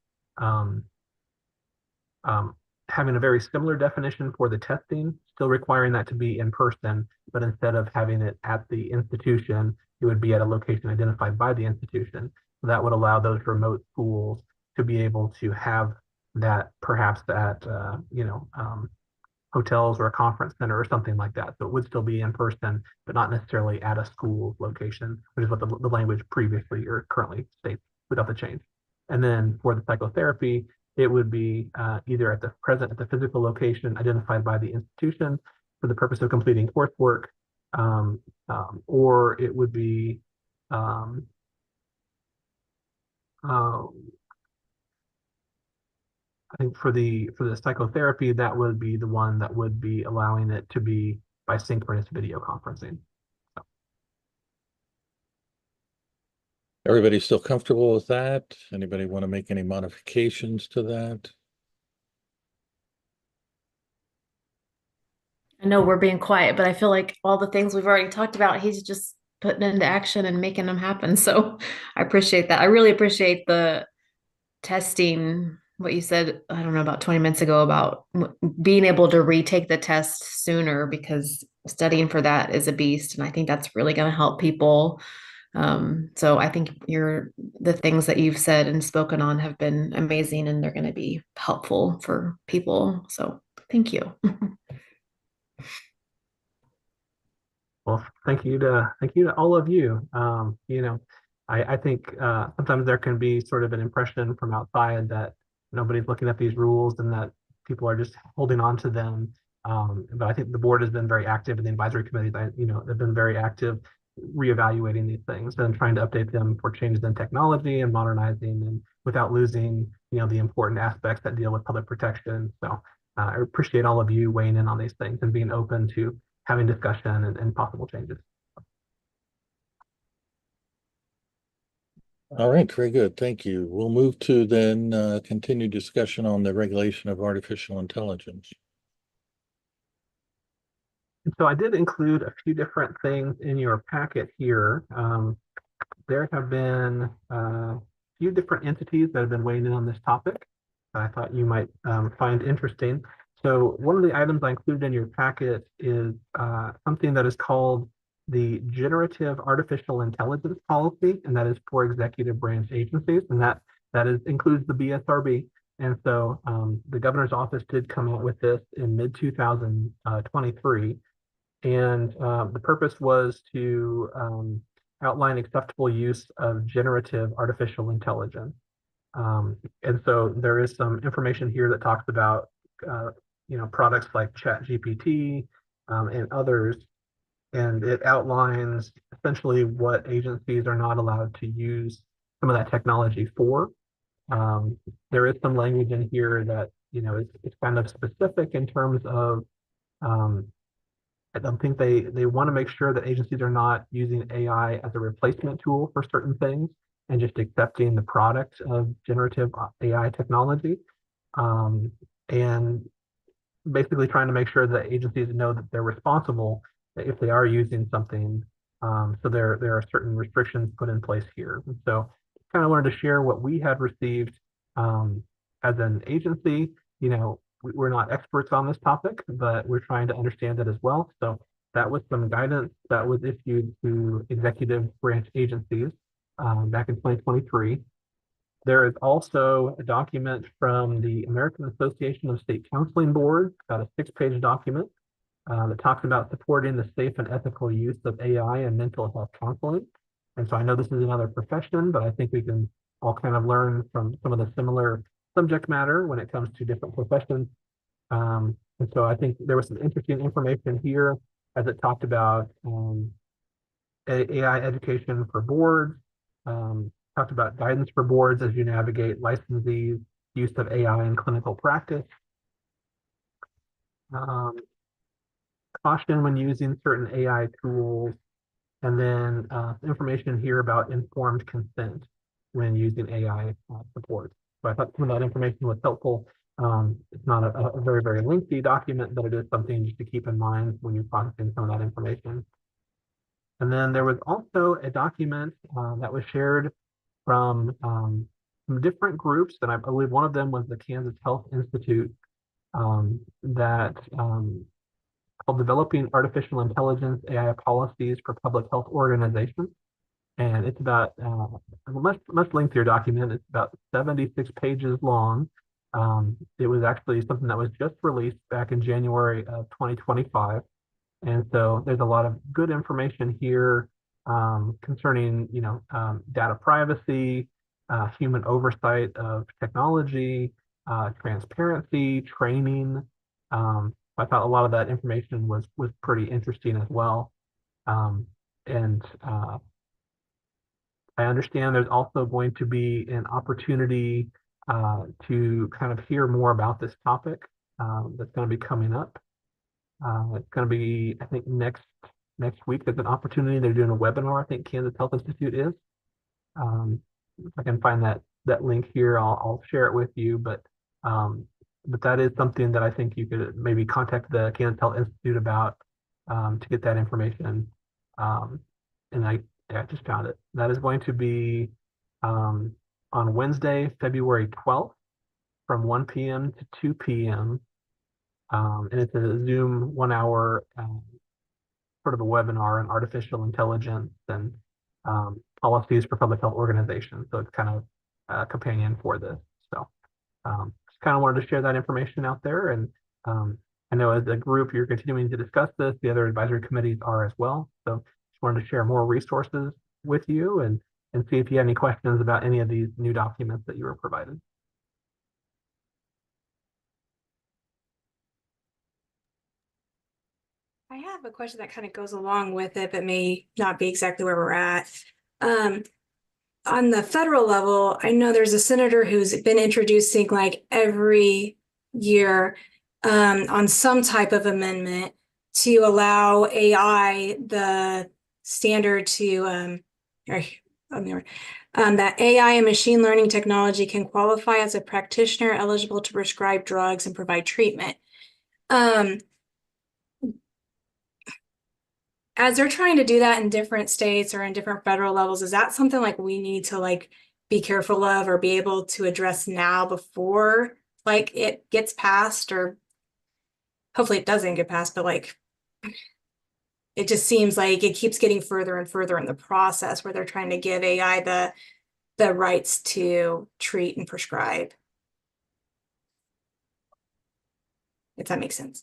having a very similar definition for the testing, still requiring that to be in person, but instead of having it at the institution, it would be at a location identified by the institution. So that would allow those remote schools to be able to have that perhaps at hotels or a conference center or something like that. So it would still be in person, but not necessarily at a school location, which is what the language previously or currently states without the change. And then for the psychotherapy, it would be either at the physical location identified by the institution for the purpose of completing coursework, or it would be I think for the psychotherapy, that would be the one that would be allowing it to be by synchronous video conferencing. Everybody still comfortable with that? Anybody want to make any modifications to that? I know we're being quiet, but I feel like all the things we've already talked about, he's just putting into action and making them happen. So I appreciate that. I really appreciate the testing, what you said, I don't know, about 20 minutes ago about being able to retake the test sooner because studying for that is a beast. And I think that's really going to help people. So I think the things that you've said and spoken on have been amazing and they're going to be helpful for people. So thank you. Well, thank you to all of you. I think sometimes there can be sort of an impression from outside that nobody's looking at these rules and that people are just holding on to them. But I think the board has been very active and the advisory committees, have been very active reevaluating these things and trying to update them for changes in technology and modernizing and without losing, the important aspects that deal with public protection. So I appreciate all of you weighing in on these things and being open to having discussion and possible changes. All right, very good. Thank you. We'll move to then continue discussion on the regulation of artificial intelligence. And so I did include a few different things in your packet here. There have been a few different entities that have been weighing in on this topic that I thought you might find interesting. So one of the items I included in your packet is something that is called the Generative Artificial Intelligence Policy, and that is for executive branch agencies, and that includes the BSRB. And so the governor's office did come out with this in mid-2023, and the purpose was to outline acceptable use of generative artificial intelligence. And so there is some information here that talks about products like ChatGPT and others, and it outlines essentially what agencies are not allowed to use some of that technology for. There is some language in here that it's kind of specific in terms of I don't think they want to make sure that agencies are not using AI as a replacement tool for certain things and just accepting the product of generative AI technology. And basically trying to make sure that agencies know that they're responsible if they are using something. So there are certain restrictions put in place here. And so kind of wanted to share what we had received as an agency. We're not experts on this topic, but we're trying to understand it as well. So that was some guidance that was issued to executive branch agencies back in 2023. There is also a document from the American Association of State Counseling Boards, about a 6-page document that talks about supporting the safe and ethical use of AI and mental health counseling. And so I know this is another profession, but I think we can all kind of learn from some of the similar subject matter when it comes to different professions. And so I think there was some interesting information here as it talked about AI education for boards, talked about guidance for boards as you navigate licensees' use of AI in clinical practice, caution when using certain AI tools, and then information here about informed consent when using AI support. So I thought some of that information was helpful. It's not a very, very lengthy document, but it is something just to keep in mind when you're processing some of that information. And then there was also a document that was shared from some different groups, and I believe one of them was the Kansas Health Institute that called Developing Artificial Intelligence AI Policies for Public Health Organizations. And it's about a much lengthier document. It's about 76 pages long. It was actually something that was just released back in January of 2025. And so there's a lot of good information here concerning, data privacy, human oversight of technology, transparency, training. I thought a lot of that information was pretty interesting as well. And I understand there's also going to be an opportunity to kind of hear more about this topic that's going to be coming up. It's going to be, I think, next week. There's an opportunity. They're doing a webinar. I think Kansas Health Institute is. If I can find that link here, I'll share it with you. But that is something that I think you could maybe contact the Kansas Health Institute about to get that information. And I just found it. That is going to be on Wednesday, February 12th from 1 p.m. to 2 p.m. And it's a Zoom 1 hour sort of a webinar on artificial intelligence and policies for public health organizations. So it's kind of a companion for this. So just kind of wanted to share that information out there. And I know as a group, you're continuing to discuss this. The other advisory committees are as well. So just wanted to share more resources with you and see if you had any questions about any of these new documents that you were provided. I have a question that kind of goes along with it, but may not be exactly where we're at. On the federal level, I know there's a senator who's been introducing like every year on some type of amendment to allow AI the standard to that AI and machine learning technology can qualify as a practitioner eligible to prescribe drugs and provide treatment. As they're trying to do that in different states or in different federal levels, is that something like we need to like be careful of or be able to address now before like it gets passed, or hopefully it doesn't get passed, but like it just seems like it keeps getting further and further in the process where they're trying to give AI the rights to treat and prescribe. If that makes sense.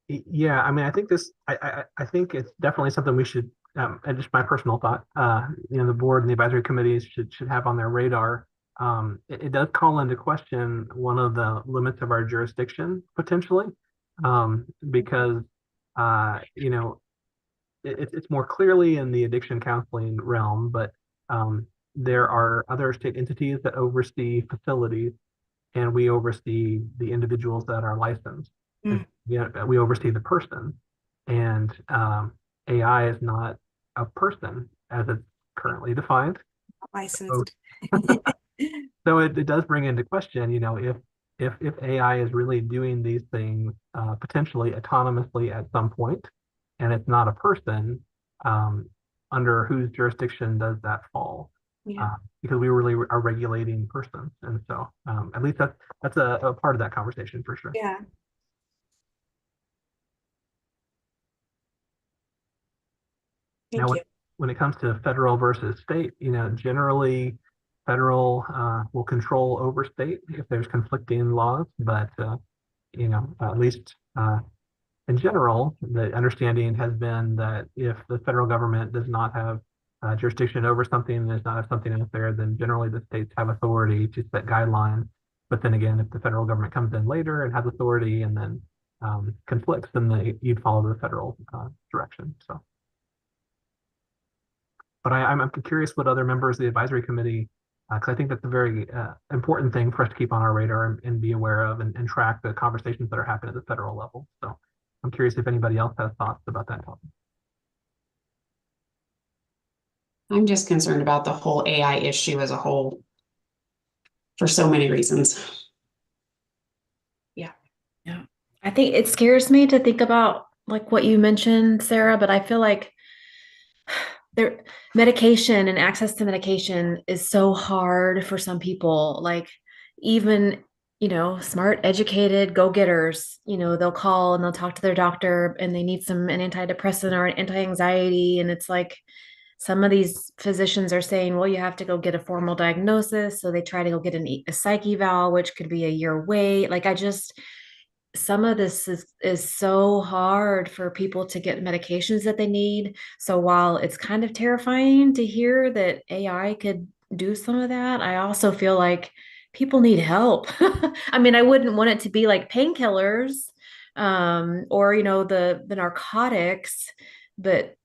Yeah, I mean, I think I think it's definitely something we should, and just my personal thought, the board and the advisory committees should have on their radar. It does call into question one of the limits of our jurisdiction potentially, because it's more clearly in the addiction counseling realm, but there are other state entities that oversee facilities, and we oversee the individuals that are licensed. We oversee the person, and AI is not a person as it's currently defined. Licensed. So it does bring into question, if AI is really doing these things potentially autonomously at some point, and it's not a person, under whose jurisdiction does that fall? Yeah. Because we really are regulating persons, and so at least that's a part of that conversation for sure. Yeah. Thank Now, you. when it comes to federal versus state, generally federal will control over state if there's conflicting laws, but at least in general, the understanding has been that if the federal government does not have jurisdiction over something and does not have something out there, then generally the states have authority to set guidelines. But then again, if the federal government comes in later and has authority and then conflicts, then you'd follow the federal direction. So. But I'm curious what other members of the advisory committee, because I think that's a very important thing for us to keep on our radar and be aware of and track the conversations that are happening at the federal level. So I'm curious if anybody else has thoughts about that topic. I'm just concerned about the whole AI issue as a whole for so many reasons. Yeah. I think it scares me to think about like what you mentioned, Sarah, but I feel like medication and access to medication is so hard for some people. Like even, smart, educated go-getters, they'll call and they'll talk to their doctor and they need an antidepressant or an anti-anxiety. And it's like, some of these physicians are saying, well, you have to go get a formal diagnosis. So they try to go get a psych eval, which could be a year wait. Like some of this is so hard for people to get medications that they need. So while it's kind of terrifying to hear that AI could do some of that, I also feel like people need help. I mean, I wouldn't want it to be like painkillers, or the narcotics, but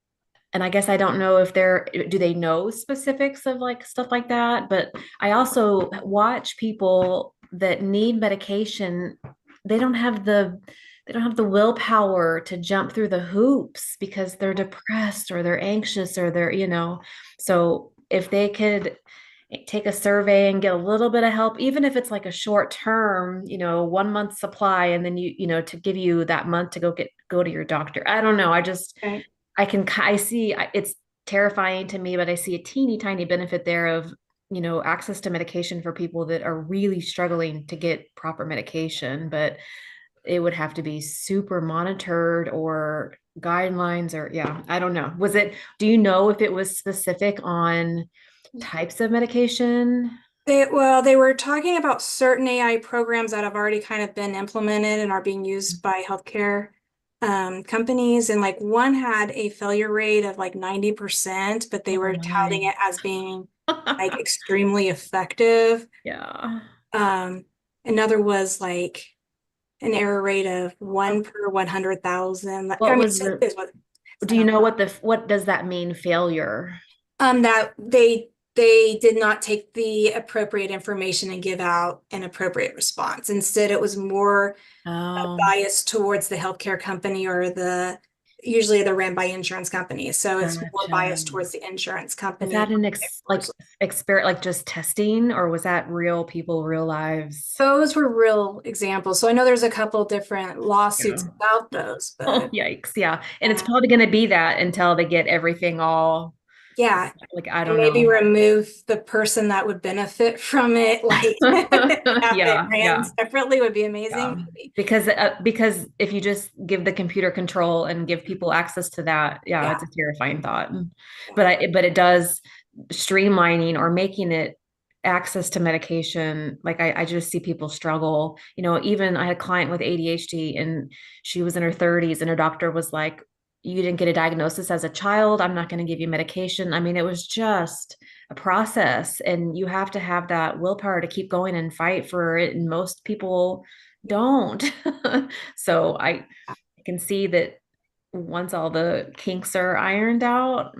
and I guess I don't know if do they know specifics of like stuff like that, but I also watch people that need medication. They don't have the willpower to jump through the hoops because they're depressed or they're anxious or so if they could take a survey and get a little bit of help, even if it's like a short term, 1 month supply, and then to give you that month to go to your doctor. I don't know. Right. I see it's terrifying to me, but I see a teeny tiny benefit there of, access to medication for people that are really struggling to get proper medication, but it would have to be super monitored or guidelines or yeah, I don't know. Do you know if it was specific on types of medication? They were talking about certain AI programs that have already kind of been implemented and are being used by healthcare companies. And like one had a failure rate of like 90%, but they were touting it as being like extremely effective. Yeah. Another was like an error rate of 1 per 100,000. What I mean, was the, do you know what does that mean, failure? that they did not take the appropriate information and give out an appropriate response. Instead, it was more biased towards the healthcare company or usually they're ran by insurance companies. So it's more Gotcha. biased towards the insurance Was company. that an experiment, like just testing, or was that real people, real lives? Those were real examples. So I know there's a couple different lawsuits Yeah. about those, Oh, but yikes. Yeah. And it's probably going to be that until they get everything all yeah, like, I and don't maybe know. remove the person that would benefit from it, like have it ran separately would be amazing. Maybe. Because if you just give the computer control and give people access to that, yeah, it's a terrifying thought. But it does streamlining or making it access to medication. Like I just see people struggle. Even I had a client with ADHD and she was in her 30s and her doctor was like, you didn't get a diagnosis as a child. I'm not going to give you medication. I mean, it was just a process, and you have to have that willpower to keep going and fight for it. And most people don't. So I can see that once all the kinks are ironed out,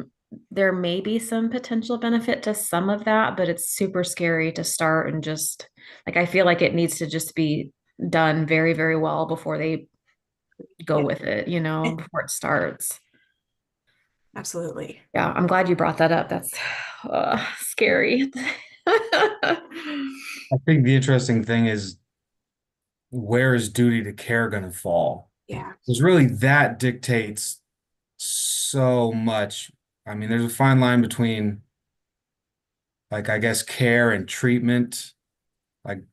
there may be some potential benefit to some of that, but it's super scary to start and just like, I feel like it needs to just be done very, very well before they go with it, before it starts. Absolutely. Yeah, I'm glad you brought that up. That's scary. I think the interesting thing is where is duty to care going to fall? Yeah. Because really that dictates so much. I mean, there's a fine line between, like, I guess, care and treatment. Like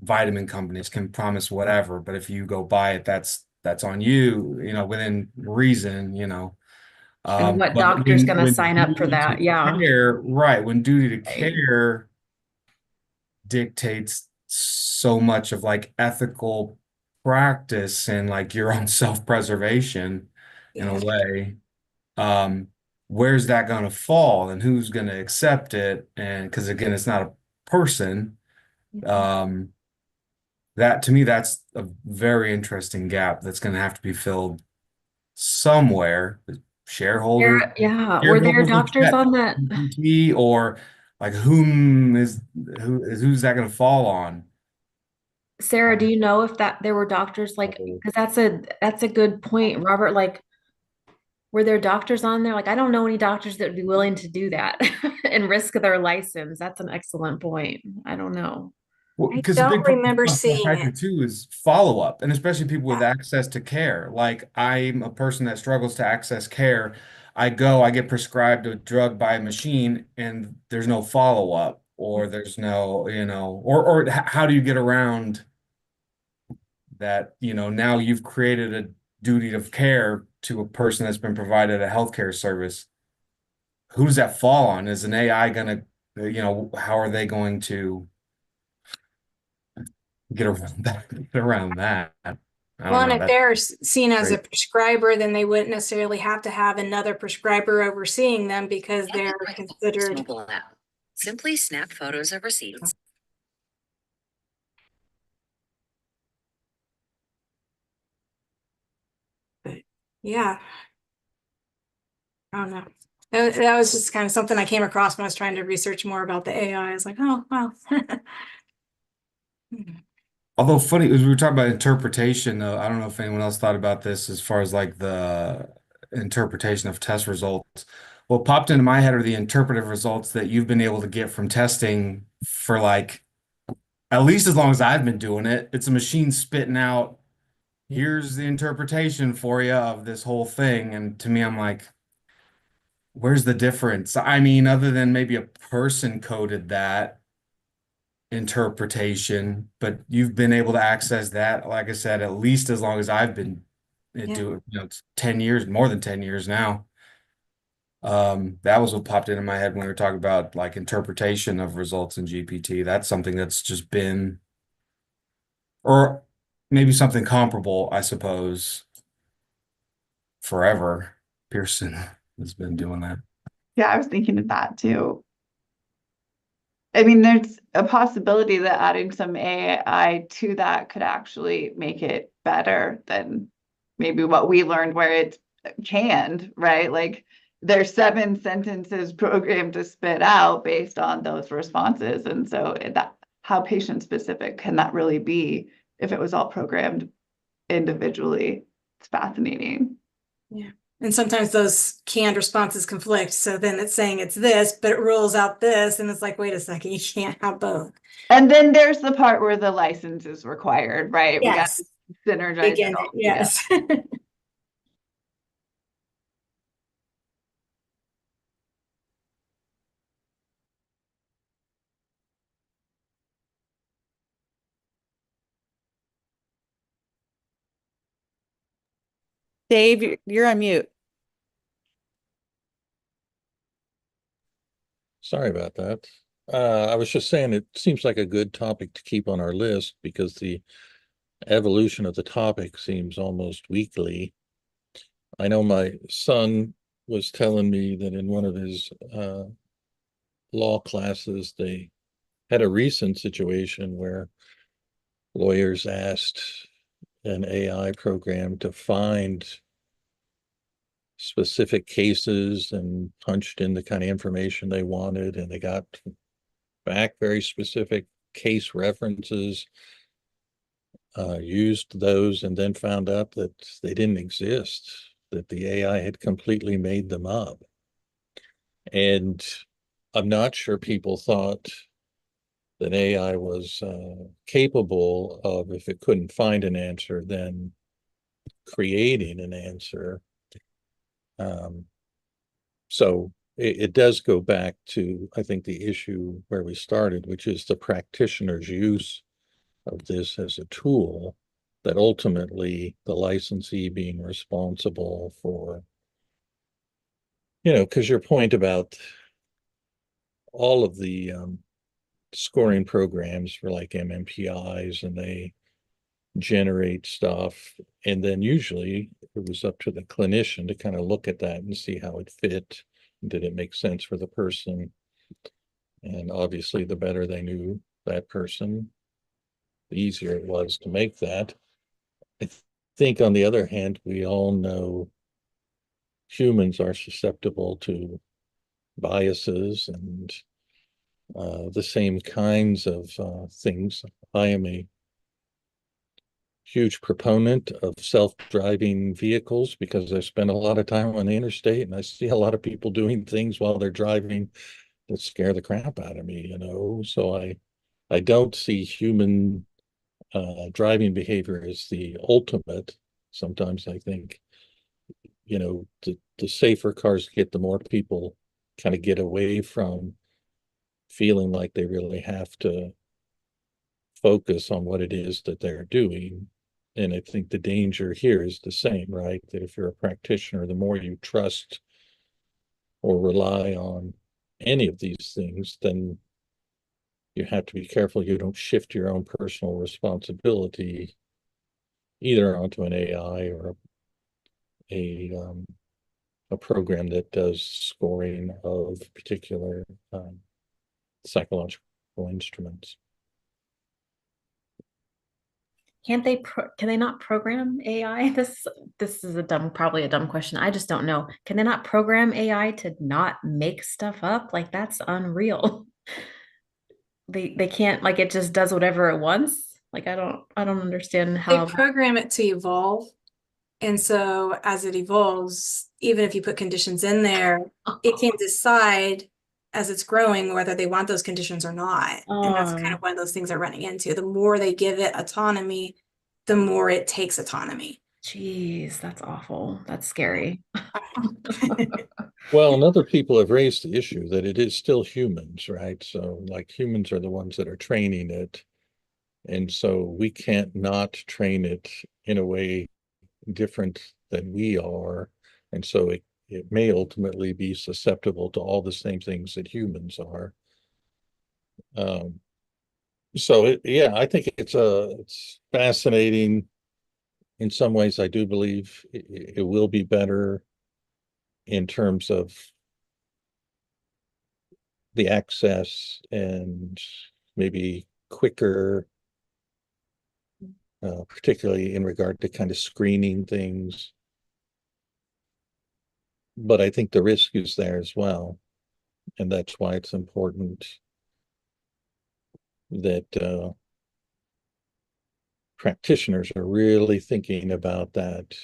vitamin companies can promise whatever, but if you go buy it, that's on you, within reason, And what But doctor's going to when sign up for duty that? to Yeah. care, right, when duty to Right. care dictates so much of like ethical practice and like your own self-preservation in a way, um, where's that going to fall and who's going to accept it? And because again, it's not a person. Um, that to me, that's a very interesting gap that's going to have to be filled somewhere. Shareholders, Yeah. Were there shareholders of doctors on that? ChatGPT, or like who's that going to fall on? Sarah, do you know if that there were doctors like, because that's a good point, Robert. Like, were there doctors on there? Like, I don't know any doctors that would be willing to do that and risk their license. That's an excellent point. I don't know. Well, I because a don't big part remember of that seeing factor it. too is follow-up, and especially people with Yeah. access to care. Like I'm a person that struggles to access care. I get prescribed a drug by a machine, and there's no follow-up, or there's no, how do you get around that? Now you've created a duty of care to a person that's been provided a healthcare service. who does that fall on? Is an AI gonna, how are they going to get around that? Get around that? I Well, don't and know. if That's they're seen as a great. prescriber, then they wouldn't necessarily have to have another prescriber overseeing them because they're considered. Mobile app. Simply snap photos of receipts. Yeah. I don't know. That was just kind of something I came across when I was trying to research more about the AI. I was like, oh, wow. Although funny, as we were talking about interpretation, though, I don't know if anyone else thought about this as far as like the interpretation of test results. What popped into my head are the interpretive results that you've been able to get from testing for like at least as long as I've been doing it. It's a machine spitting out, here's the interpretation for you of this whole thing. And to me, I'm like, where's the difference? I mean, other than maybe a person coded that interpretation, but you've been able to access that, like I said, at least as long as I've been Yeah. doing, it's 10 years, more than 10 years now. That was what popped into my head when we were talking about like interpretation of results in GPT. That's something that's just been, or maybe something comparable, I suppose, forever. Pearson has been doing that. Yeah, I was thinking of that too. I mean, there's a possibility that adding some AI to that could actually make it better than maybe what we learned where it's canned, right? Like there's 7 sentences programmed to spit out based on those responses. And so that how patient specific can that really be if it was all programmed individually? It's fascinating. Yeah. And sometimes those canned responses conflict. So then it's saying it's this, but it rules out this. And it's like, wait a second, you can't have both. And then there's the part where the license is required, right? Yes. We got to synergize Begin it all it. Yes. Dave, you're on mute. Sorry about that. I was just saying it seems like a good topic to keep on our list because the evolution of the topic seems almost weekly. I know my son was telling me that in one of his law classes, they had a recent situation where lawyers asked an AI program to find specific cases and punched in the kind of information they wanted, and they got back very specific case references, used those, and then found out that they didn't exist, that the AI had completely made them up. And I'm not sure people thought that AI was capable of, if it couldn't find an answer, then creating an answer. So it does go back to, I think, the issue where we started, which is the practitioner's use of this as a tool, that ultimately the licensee being responsible for, because your point about all of the scoring programs for like MMPIs, and they generate stuff, and then usually it was up to the clinician to kind of look at that and see how it fit. Did it make sense for the person? And obviously, the better they knew that person, the easier it was to make that. I think, on the other hand, we all know humans are susceptible to biases and the same kinds of things. I am a huge proponent of self-driving vehicles because I spend a lot of time on the interstate and I see a lot of people doing things while they're driving that scare the crap out of me, So I don't see human driving behavior as the ultimate. Sometimes I think, the safer cars get, the more people kind of get away from feeling like they really have to focus on what it is that they're doing. And I think the danger here is the same, right? That if you're a practitioner, the more you trust or rely on any of these things, then you have to be careful you don't shift your own personal responsibility either onto an AI or a program that does scoring of particular psychological instruments. Can they not program AI? This is probably a dumb question. I just don't know. Can they not program AI to not make stuff up? Like that's unreal. They can't, like, it just does whatever it wants. Like I don't understand They how. program it to evolve. And so as it evolves, even if you put conditions in there, it can decide as it's growing whether they want those conditions or not. And that's kind of one of those things they're running into. The more they give it autonomy, the more it takes autonomy. Geez, that's awful. That's scary. Well, and other people have raised the issue that it is still humans, right? So like humans are the ones that are training it. And so we can't not train it in a way different than we are. And so it may ultimately be susceptible to all the same things that humans are. So yeah, I think it's fascinating. In some ways, I do believe it will be better in terms of the access and maybe quicker, particularly in regard to kind of screening things. But I think the risk is there as well. And that's why it's important that practitioners are really thinking about that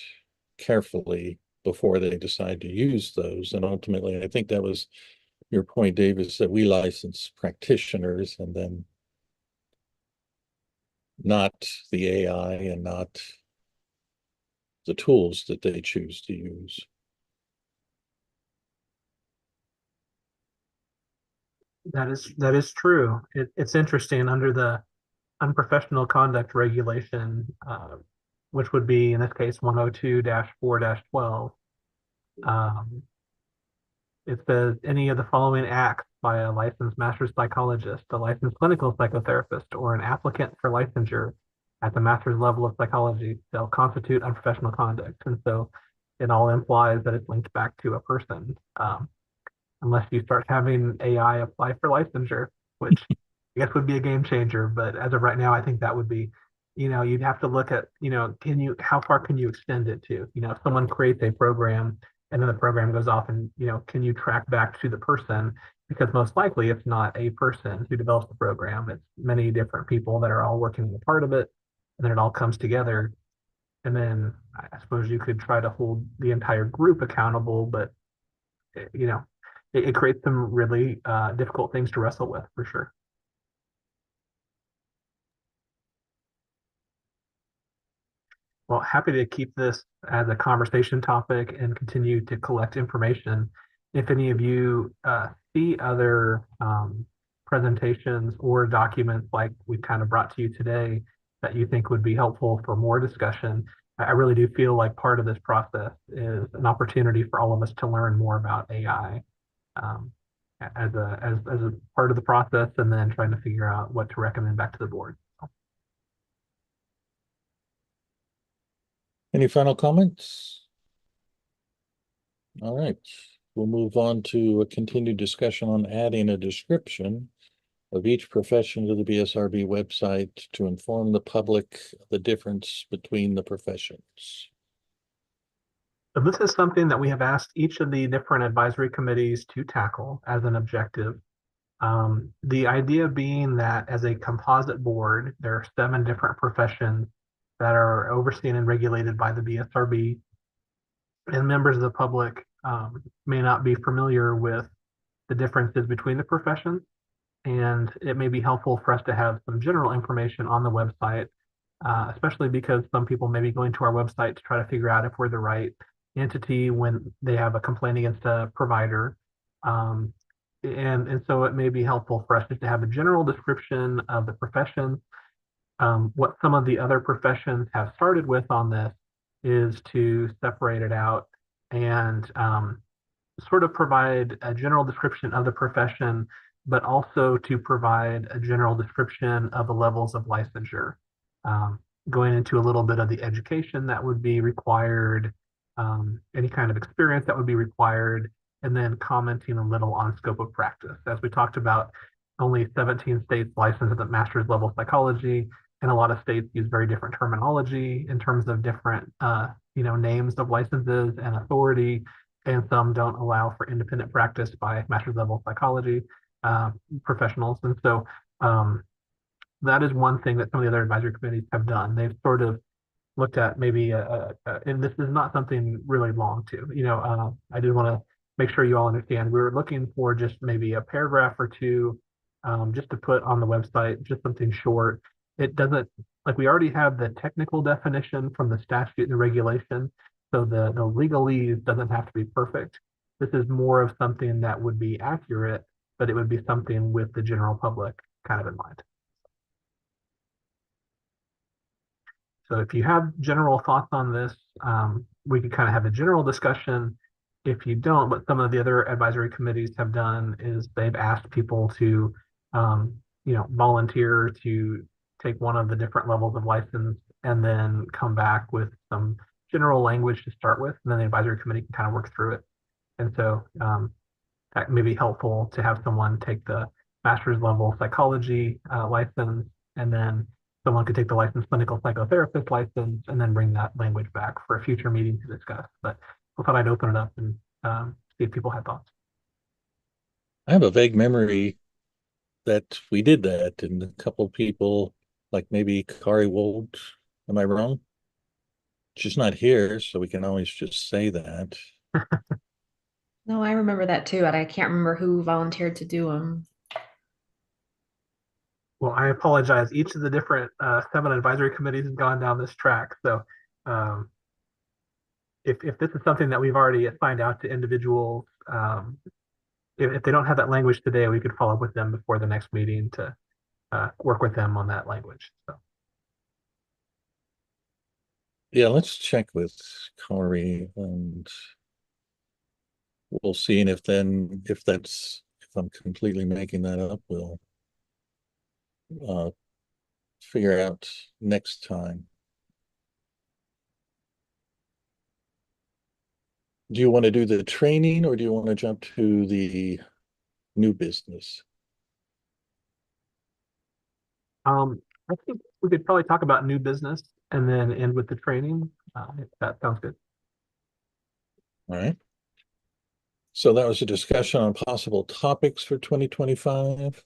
carefully before they decide to use those. And ultimately, I think that was your point, Dave, is that we license practitioners and then not the AI and not the tools that they choose to use. That is true. It's interesting under the unprofessional conduct regulation, which would be in this case 102-4-12. It says any of the following acts by a licensed master's psychologist, a licensed clinical psychotherapist, or an applicant for licensure at the master's level of psychology shall constitute unprofessional conduct. And so it all implies that it's linked back to a person, unless you start having AI apply for licensure, which I guess would be a game changer. But as of right now, I think that would be, you'd have to look at, how far can you extend it to? If someone creates a program and then the program goes off and, can you track back to the person? Because most likely it's not a person who develops the program. It's many different people that are all working as a part of it. And then it all comes together. And then I suppose you could try to hold the entire group accountable, but, it creates some really difficult things to wrestle with for sure. Well, happy to keep this as a conversation topic and continue to collect information. If any of you see other presentations or documents like we kind of brought to you today that you think would be helpful for more discussion, I really do feel like part of this process is an opportunity for all of us to learn more about AI as a part of the process, and then trying to figure out what to recommend back to the board. Any final comments? All right, we'll move on to a continued discussion on adding a description of each profession to the BSRB website to inform the public of the difference between the professions. So this is something that we have asked each of the different advisory committees to tackle as an objective. The idea being that as a composite board, there are 7 different professions that are overseen and regulated by the BSRB, and members of the public may not be familiar with the differences between the professions, and it may be helpful for us to have some general information on the website, especially because some people may be going to our website to try to figure out if we're the right entity when they have a complaint against a provider. And so it may be helpful for us just to have a general description of the profession. What some of the other professions have started with on this is to separate it out and sort of provide a general description of the profession, but also to provide a general description of the levels of licensure. Going into a little bit of the education that would be required, any kind of experience that would be required, and then commenting a little on scope of practice. As we talked about, only 17 states licensed at the master's level psychology, and a lot of states use very different terminology in terms of different names of licenses and authority, and some don't allow for independent practice by master's level psychology professionals. And so that is one thing that some of the other advisory committees have done. They've sort of looked at maybe, and this is not something really long too. I did want to make sure you all understand. We were looking for just maybe a paragraph or two, just to put on the website, just something short. It doesn't, like, we already have the technical definition from the statute and the regulation, so the legalese doesn't have to be perfect. This is more of something that would be accurate, but it would be something with the general public kind of in mind. So if you have general thoughts on this, we could kind of have a general discussion. If you don't, what some of the other advisory committees have done is they've asked people to, volunteer to take one of the different levels of license and then come back with some general language to start with, and then the advisory committee can kind of work through it. And so that may be helpful to have someone take the master's level psychology license, and then someone could take the licensed clinical psychotherapist license and then bring that language back for a future meeting to discuss. But I thought I'd open it up and see if people had thoughts. I have a vague memory that we did that, and a couple people, like maybe Kari Wold, am I wrong? She's not here, so we can always just say that. No, I remember that too, and I can't remember who volunteered to do them. Well, I apologize. Each of the different 7 advisory committees has gone down this track. So if this is something that we've already assigned out to individuals, if they don't have that language today, we could follow up with them before the next meeting to work with them on that language. So. Yeah, let's check with Kari, and we'll see. And if I'm completely making that up, we'll figure out next time. Do you want to do the training, or do you want to jump to the new business? I think we could probably talk about new business and then end with the training. If that sounds good. All right. So that was a discussion on possible topics for 2025.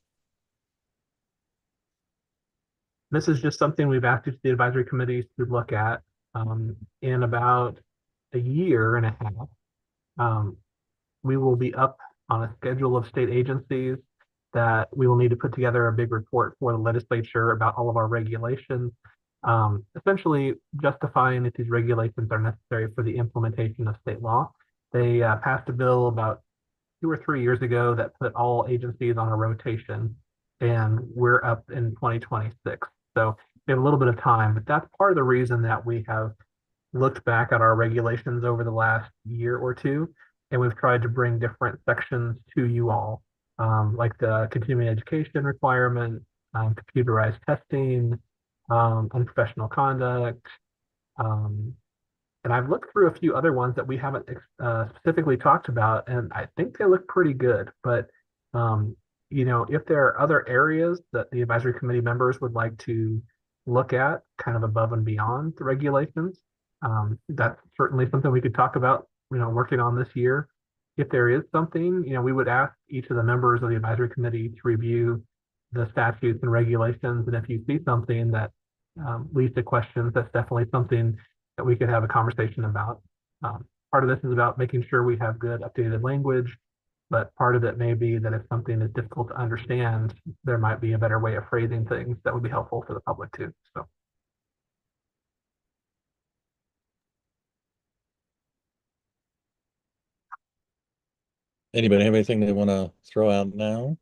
This is just something we've asked each of the advisory committees to look at in about a year and a half. We will be up on a schedule of state agencies that we will need to put together a big report for the legislature about all of our regulations, essentially justifying that these regulations are necessary for the implementation of state law. They passed a bill about 2 or 3 years ago that put all agencies on a rotation, and we're up in 2026. So we have a little bit of time, but that's part of the reason that we have looked back at our regulations over the last year or two, and we've tried to bring different sections to you all, like the continuing education requirement, computerized testing, unprofessional conduct. And I've looked through a few other ones that we haven't specifically talked about, and I think they look pretty good. But if there are other areas that the advisory committee members would like to look at, kind of above and beyond the regulations, that's certainly something we could talk about, working on this year. If there is something, we would ask each of the members of the advisory committee to review the statutes and regulations. And if you see something that leads to questions, that's definitely something that we could have a conversation about. Part of this is about making sure we have good updated language, but part of it may be that if something is difficult to understand, there might be a better way of phrasing things that would be helpful for the public too. So. Anybody have anything they want to throw out now?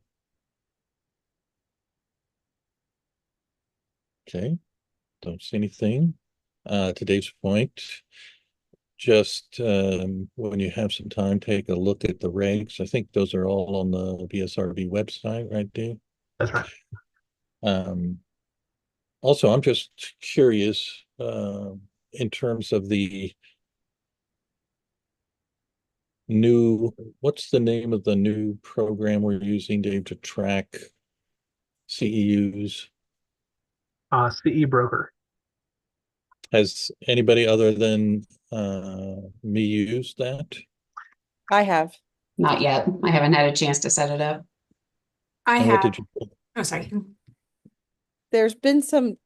Okay, don't see anything. To Dave's point, just when you have some time, take a look at the regs. I think those are all on the BSRB website, right, Dave? That's right. Also, I'm just curious in terms of the what's the name of the new program we're using, Dave, to track CEUs? CE broker. Has anybody other than me used that? I have. Not yet. I haven't had a chance to set it up. I And what have, did you? oh, sorry. There's been some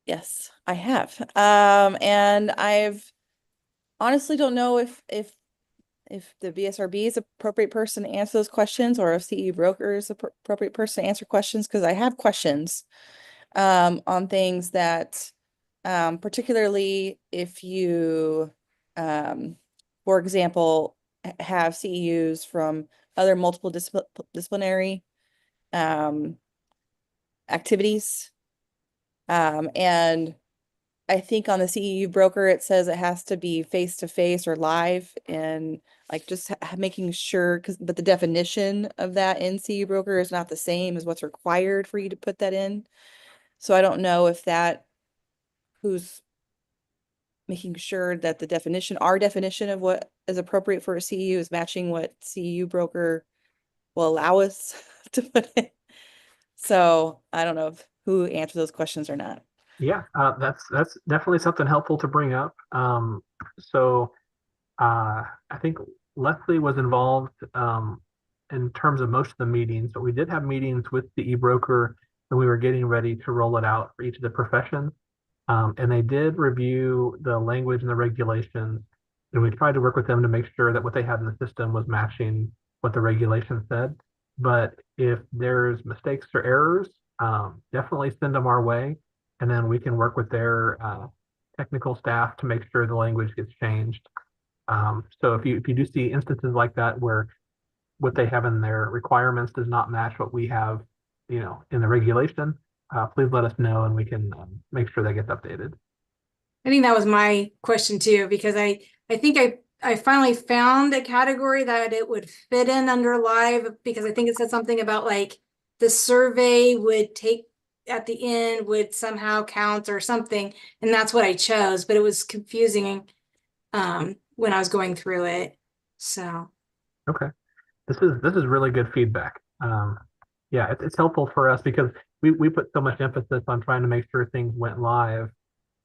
yes, I have. And I've honestly don't know if the BSRB is the appropriate person to answer those questions or if CE broker is the appropriate person to answer questions, because I have questions on things that particularly if you for example have CEUs from other multiple disciplinary activities. And I think on the CEU broker, it says it has to be face to face or live, and like just making sure, but the definition of that in CEU broker is not the same as what's required for you to put that in. So I don't know if who's making sure that the definition, our definition of what is appropriate for a CEU is matching what CEU broker will allow us to put in. So I don't know who answered those questions or not. Yeah, that's definitely something helpful to bring up. So I think Leslie was involved in terms of most of the meetings, but we did have meetings with the e-broker and we were getting ready to roll it out for each of the professions. And they did review the language and the regulations, and we tried to work with them to make sure that what they had in the system was matching what the regulation said. But if there's mistakes or errors, definitely send them our way, and then we can work with their technical staff to make sure the language gets changed. So if you do see instances like that where what they have in their requirements does not match what we have, in the regulation, please let us know and we can make sure that gets updated. I think that was my question too, because I think I finally found a category that it would fit in under live, because I think it said something about like the survey would take at the end would somehow count or something, and that's what I chose, but it was confusing when I was going through it. So Okay, this is really good feedback. Yeah, it's helpful for us because we put so much emphasis on trying to make sure things went live.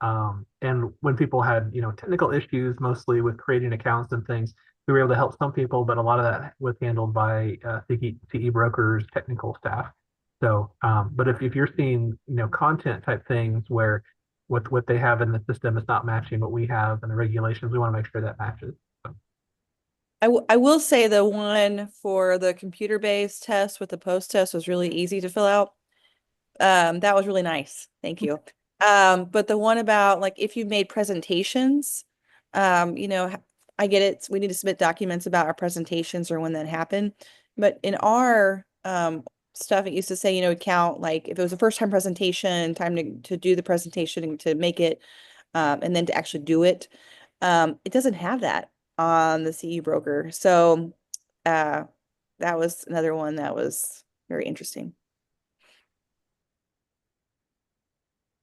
And when people had, technical issues, mostly with creating accounts and things, we were able to help some people, but a lot of that was handled by CE brokers, technical staff. So, but if you're seeing, content type things where what they have in the system is not matching what we have in the regulations, we want to make sure that matches. So. I will say the one for the computer-based test with the post test was really easy to fill out. That was really nice. Thank you. But the one about like if you made presentations, I get it. We need to submit documents about our presentations or when that happened. But in our stuff, it used to say, count like if it was a first time presentation, time to do the presentation and to make it, and then to actually do it. It doesn't have that on the CE broker. So that was another one that was very interesting.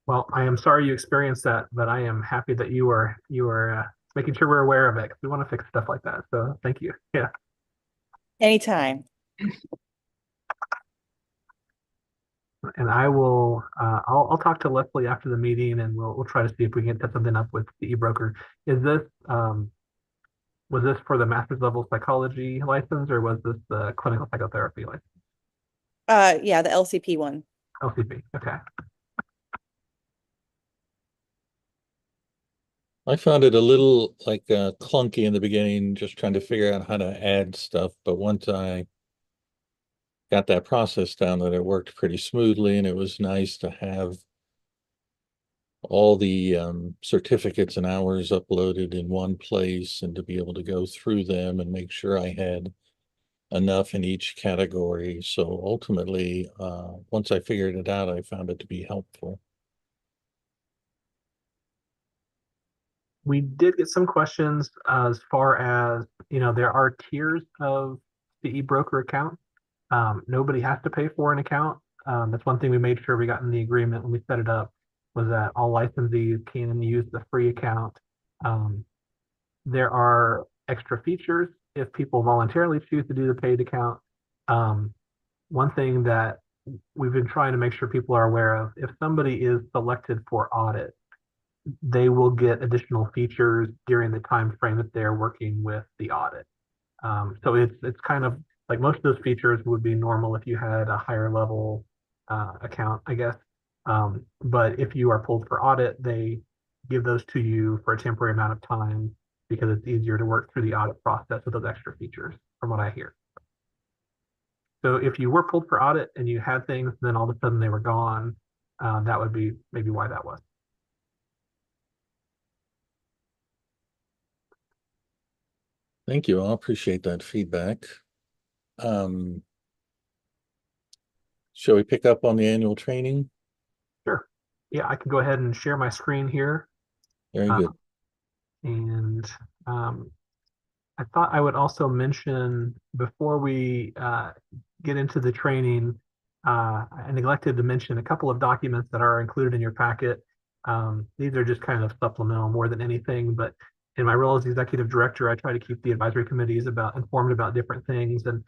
Well, I am sorry you experienced that, but I am happy that you were making sure we're aware of it, because we want to fix stuff like that. So thank you. Yeah. Anytime. And I will I'll talk to Leslie after the meeting and we'll try to see if we can set something up with the e-broker. Is this was this for the master's level psychology license, or was this the clinical psychotherapy license? Yeah, the LCP one. LCP. Okay. I found it a little like clunky in the beginning, just trying to figure out how to add stuff. But once I got that process down, that it worked pretty smoothly, and it was nice to have all the certificates and hours uploaded in one place and to be able to go through them and make sure I had enough in each category. So ultimately, once I figured it out, I found it to be helpful. We did get some questions as far as, there are tiers of CE broker account. Nobody has to pay for an account. That's one thing we made sure we got in the agreement when we set it up, was that all licensees can use the free account. There are extra features if people voluntarily choose to do the paid account. One thing that we've been trying to make sure people are aware of, if somebody is selected for audit, they will get additional features during the time frame that they're working with the audit. So it's kind of like most of those features would be normal if you had a higher level account, I guess. But if you are pulled for audit, they give those to you for a temporary amount of time because it's easier to work through the audit process with those extra features, from what I hear. So if you were pulled for audit and you had things, then all of a sudden they were gone, that would be maybe why that was. Thank you. I appreciate that feedback. Shall we pick up on the annual training? Sure. Yeah, I can go ahead and share my screen here. Very good. And I thought I would also mention before we get into the training, I neglected to mention a couple of documents that are included in your packet. These are just kind of supplemental more than anything, but in my role as executive director, I try to keep the advisory committees informed about different things. And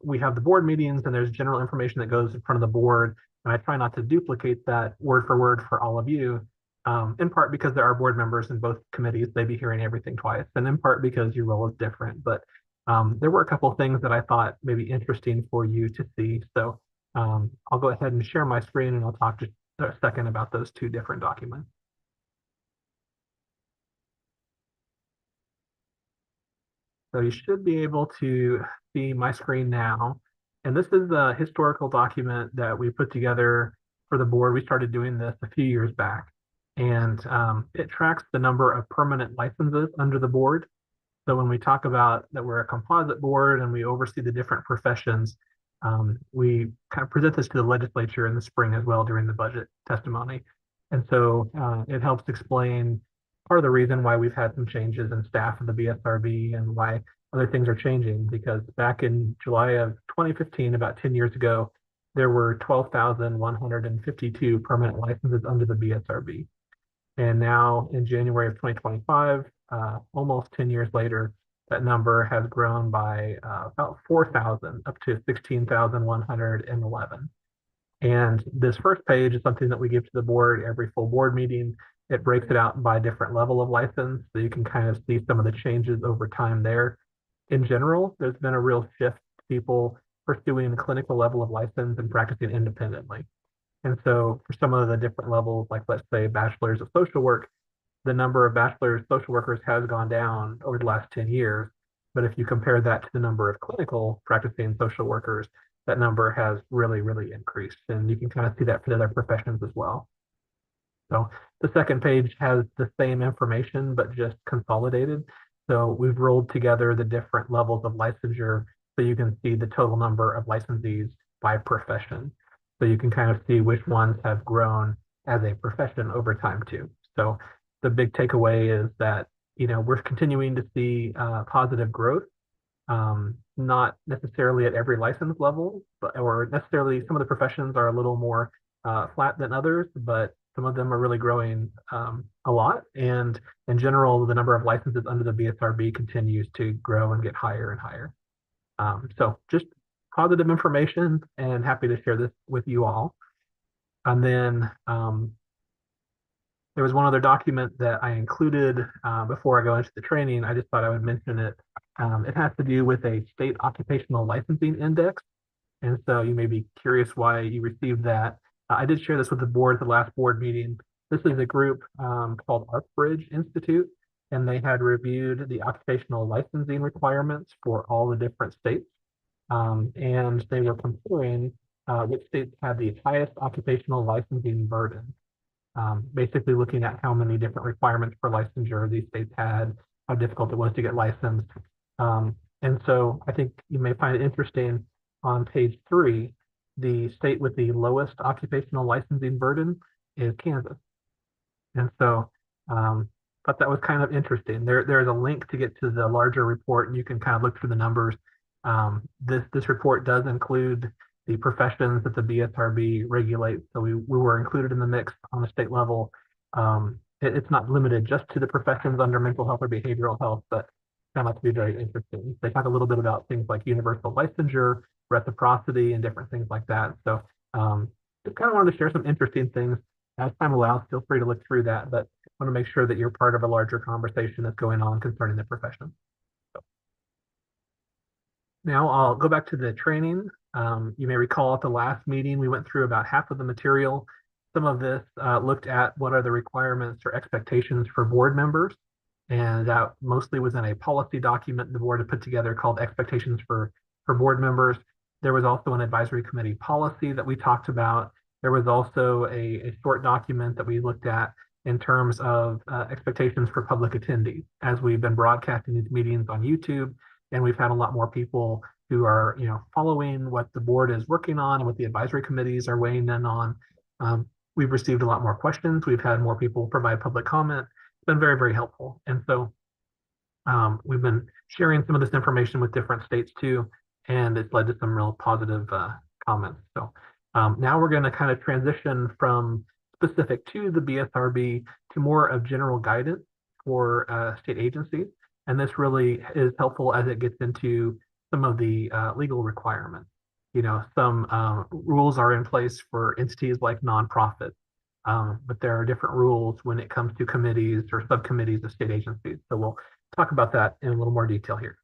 we have the board meetings and there's general information that goes in front of the board. And I try not to duplicate that word for all of you. In part because there are board members in both committees, they'd be hearing everything twice, and in part because your role is different. But there were a couple of things that I thought may be interesting for you to see. So I'll go ahead and share my screen and I'll talk just a second about those two different documents. So you should be able to see my screen now. And this is the historical document that we put together for the board. We started doing this a few years back. And it tracks the number of permanent licenses under the board. So when we talk about that we're a composite board and we oversee the different professions, we kind of present this to the legislature in the spring as well during the budget testimony. And so it helps explain part of the reason why we've had some changes in staff of the BSRB and why other things are changing, because back in July of 2015, about 10 years ago, there were 12,152 permanent licenses under the BSRB. And now in January of 2025, almost 10 years later, that number has grown by about 4,000 up to 16,111. And this first page is something that we give to the board every full board meeting. It breaks it out by different level of license, so you can kind of see some of the changes over time there. In general, there's been a real shift to people pursuing the clinical level of license and practicing independently. And so for some of the different levels, like let's say bachelor's of social work, the number of bachelor's social workers has gone down over the last 10 years. But if you compare that to the number of clinical practicing social workers, that number has really, really increased. And you can kind of see that for the other professions as well. So the second page has the same information, but just consolidated. So we've rolled together the different levels of licensure so you can see the total number of licensees by profession. So you can kind of see which ones have grown as a profession over time too. So the big takeaway is that, we're continuing to see positive growth, not necessarily at every license level, or necessarily some of the professions are a little more flat than others, but some of them are really growing a lot. And in general, the number of licenses under the BSRB continues to grow and get higher and higher. So just positive information, and happy to share this with you all. And then there was one other document that I included before I go into the training. I just thought I would mention it. It has to do with a state occupational licensing index. And so you may be curious why you received that. I did share this with the board at the last board meeting. This is a group called ArcBridge Institute, and they had reviewed the occupational licensing requirements for all the different states. And they were comparing which states had the highest occupational licensing burden. Basically looking at how many different requirements for licensure these states had, how difficult it was to get licensed. And so I think you may find it interesting on page 3, the state with the lowest occupational licensing burden is Kansas. And so thought thought that was kind of interesting. There's a link to get to the larger report, and you can kind of look through the numbers. This report does include the professions that the BSRB regulates, so we were included in the mix on the state level. It's not limited just to the professions under mental health or behavioral health, but found that to be very interesting. They talk a little bit about things like universal licensure, reciprocity, and different things like that. So just kind of wanted to share some interesting things. As time allows, feel free to look through that, but I want to make sure that you're part of a larger conversation that's going on concerning the profession. So now I'll go back to the training. You may recall at the last meeting, we went through about half of the material. Some of this looked at what are the requirements or expectations for board members. And that mostly was in a policy document the board had put together called Expectations for Board Members. There was also an advisory committee policy that we talked about. There was also a short document that we looked at in terms of expectations for public attendees. As we've been broadcasting these meetings on YouTube, and we've had a lot more people who are, following what the board is working on and what the advisory committees are weighing in on. We've received a lot more questions. We've had more people provide public comment. It's been very, very helpful. And so we've been sharing some of this information with different states too, and it's led to some real positive comments. So now we're going to kind of transition from specific to the BSRB to more of general guidance for state agencies. And this really is helpful as it gets into some of the legal requirements. Some rules are in place for entities like nonprofits, but there are different rules when it comes to committees or subcommittees of state agencies. So we'll talk about that in a little more detail here.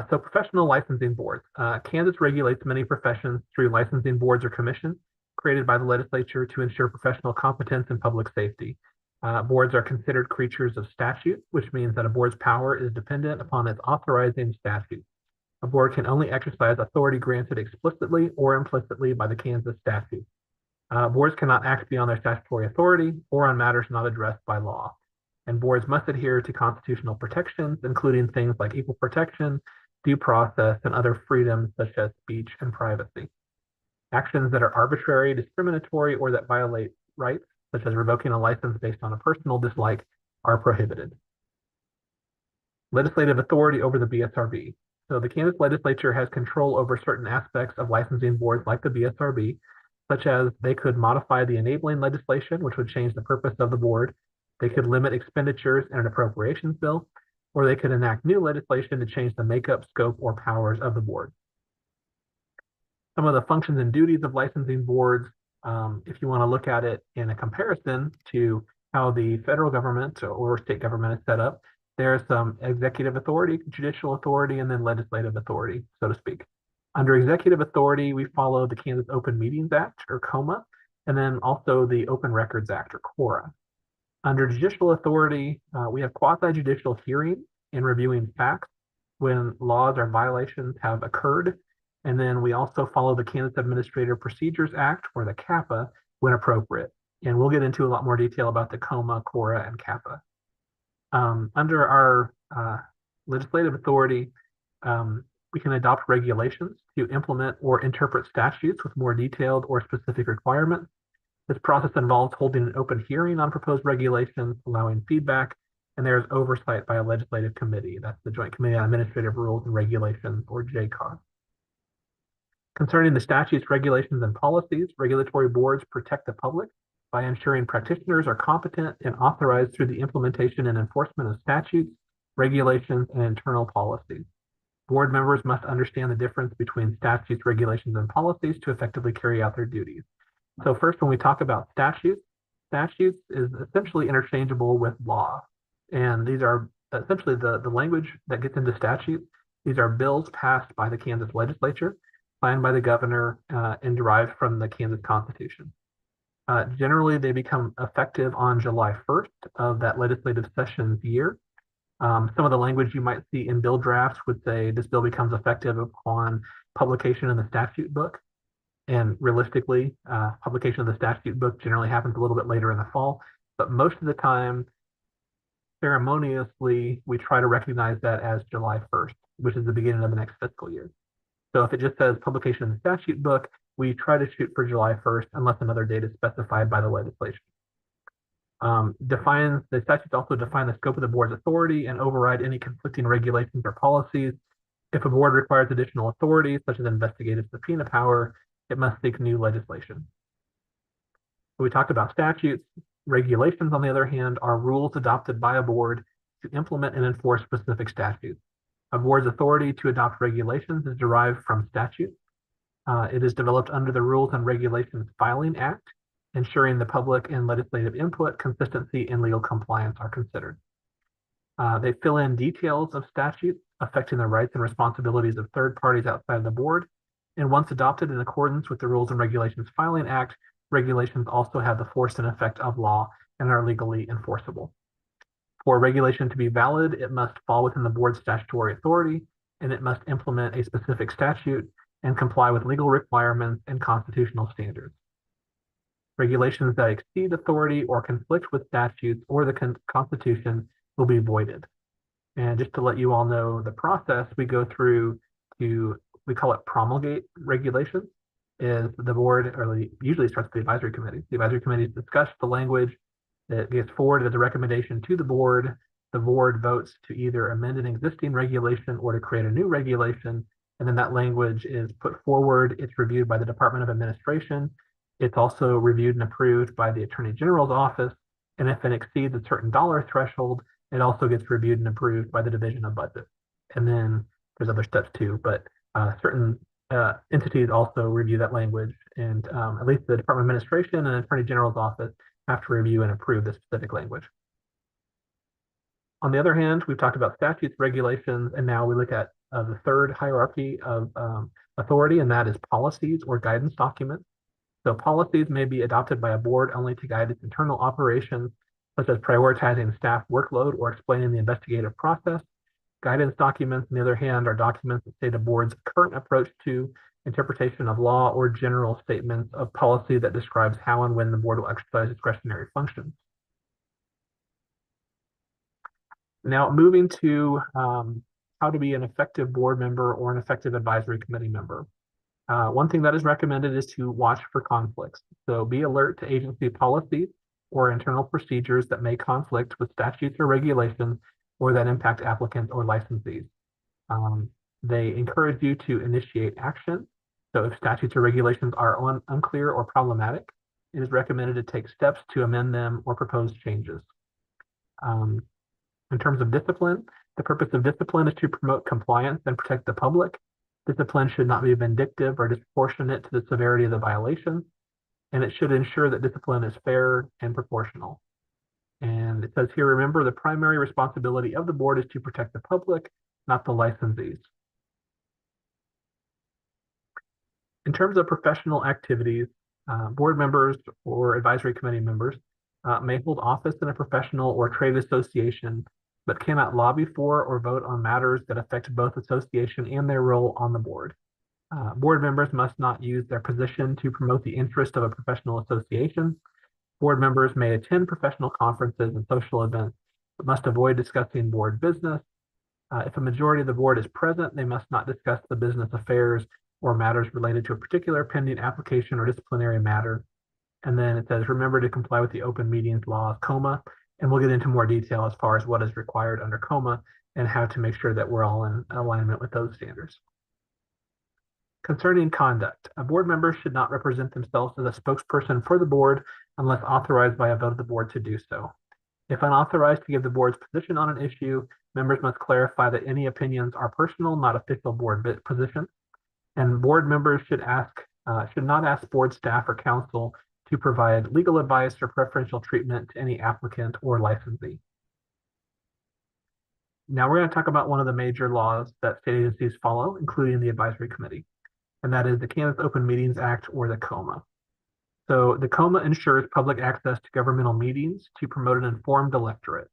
So professional licensing boards. Kansas regulates many professions through licensing boards or commissions created by the legislature to ensure professional competence and public safety. Boards are considered creatures of statute, which means that a board's power is dependent upon its authorizing statute. A board can only exercise authority granted explicitly or implicitly by the Kansas statute. Boards cannot act beyond their statutory authority or on matters not addressed by law. And boards must adhere to constitutional protections, including things like equal protection, due process, and other freedoms such as speech and privacy. Actions that are arbitrary, discriminatory, or that violate rights, such as revoking a license based on a personal dislike, are prohibited. Legislative authority over the BSRB. So the Kansas legislature has control over certain aspects of licensing boards like the BSRB, such as they could modify the enabling legislation, which would change the purpose of the board. They could limit expenditures in an appropriations bill, or they could enact new legislation to change the makeup, scope, or powers of the board. Some of the functions and duties of licensing boards, if you want to look at it in a comparison to how the federal government or state government is set up, there's some executive authority, judicial authority, and then legislative authority, so to speak. Under executive authority, we follow the Kansas Open Meetings Act, or KOMA, and then also the Open Records Act, or KORA. Under judicial authority, we have quasi-judicial hearing in reviewing facts when laws or violations have occurred. And then we also follow the Kansas Administrative Procedures Act, or the CAPA, when appropriate. And we'll get into a lot more detail about the KOMA, KORA, and CAPA. Under our legislative authority, we can adopt regulations to implement or interpret statutes with more detailed or specific requirements. This process involves holding an open hearing on proposed regulations, allowing feedback, and there is oversight by a legislative committee. That's the Joint Committee on Administrative Rules and Regulations, or JCAR. Concerning the statutes, regulations, and policies, regulatory boards protect the public by ensuring practitioners are competent and authorized through the implementation and enforcement of statutes, regulations, and internal policies. Board members must understand the difference between statutes, regulations, and policies to effectively carry out their duties. So first, when we talk about statutes is essentially interchangeable with law. And these are essentially the language that gets into statute. These are bills passed by the Kansas legislature, signed by the governor, and derived from the Kansas Constitution. Generally, they become effective on July 1st of that legislative session's year. Some of the language you might see in bill drafts would say this bill becomes effective upon publication in the statute book. And realistically, publication of the statute book generally happens a little bit later in the fall, but most of the time, ceremoniously, we try to recognize that as July 1st, which is the beginning of the next fiscal year. So if it just says publication in the statute book, we try to shoot for July 1st unless another date is specified by the legislation. The statutes also define the scope of the board's authority and override any conflicting regulations or policies. If a board requires additional authority, such as investigative subpoena power, it must seek new legislation. We talked about statutes. Regulations, on the other hand, are rules adopted by a board to implement and enforce specific statutes. A board's authority to adopt regulations is derived from statute. It is developed under the Rules and Regulations Filing Act, ensuring the public and legislative input, consistency, and legal compliance are considered. They fill in details of statutes affecting the rights and responsibilities of third parties outside of the board. And once adopted in accordance with the Rules and Regulations Filing Act, regulations also have the force and effect of law and are legally enforceable. For a regulation to be valid, it must fall within the board's statutory authority, and it must implement a specific statute and comply with legal requirements and constitutional standards. Regulations that exceed authority or conflict with statutes or the Constitution will be voided. And just to let you all know the process we go through we call it promulgate regulations, is the board, or usually starts with the advisory committee. The advisory committee discusses the language that gets forwarded as a recommendation to the board. The board votes to either amend an existing regulation or to create a new regulation. And then that language is put forward. It's reviewed by the Department of Administration. It's also reviewed and approved by the Attorney General's office. And if it exceeds a certain dollar threshold, it also gets reviewed and approved by the Division of Budget. And then there's other steps too, but certain entities also review that language. And at least the Department of Administration and Attorney General's office have to review and approve this specific language. On the other hand, we've talked about statutes, regulations, and now we look at the third hierarchy of authority, and that is policies or guidance documents. So policies may be adopted by a board only to guide its internal operations, such as prioritizing staff workload or explaining the investigative process. Guidance documents, on the other hand, are documents that state a board's current approach to interpretation of law or general statements of policy that describes how and when the board will exercise discretionary functions. Now, moving to how to be an effective board member or an effective advisory committee member. One thing that is recommended is to watch for conflicts. So be alert to agency policies or internal procedures that may conflict with statutes or regulations or that impact applicants or licensees. They encourage you to initiate action. So if statutes or regulations are unclear or problematic, it is recommended to take steps to amend them or propose changes. In terms of discipline, the purpose of discipline is to promote compliance and protect the public. Discipline should not be vindictive or disproportionate to the severity of the violation, and it should ensure that discipline is fair and proportional. And it says here, remember, the primary responsibility of the board is to protect the public, not the licensees. In terms of professional activities, board members or advisory committee members may hold office in a professional or trade association, but cannot lobby for or vote on matters that affect both association and their role on the board. Board members must not use their position to promote the interest of a professional association. Board members may attend professional conferences and social events, but must avoid discussing board business. If a majority of the board is present, they must not discuss the business affairs or matters related to a particular pending application or disciplinary matter. And then it says, remember to comply with the open meetings law of COMA. And we'll get into more detail as far as what is required under COMA and how to make sure that we're all in alignment with those standards. Concerning conduct, a board member should not represent themselves as a spokesperson for the board unless authorized by a vote of the board to do so. If unauthorized to give the board's position on an issue, members must clarify that any opinions are personal, not official board positions. And board members should not ask board staff or counsel to provide legal advice or preferential treatment to any applicant or licensee. Now we're going to talk about one of the major laws that state agencies follow, including the advisory committee, and that is the Kansas Open Meetings Act, or the COMA. So the COMA ensures public access to governmental meetings to promote an informed electorate.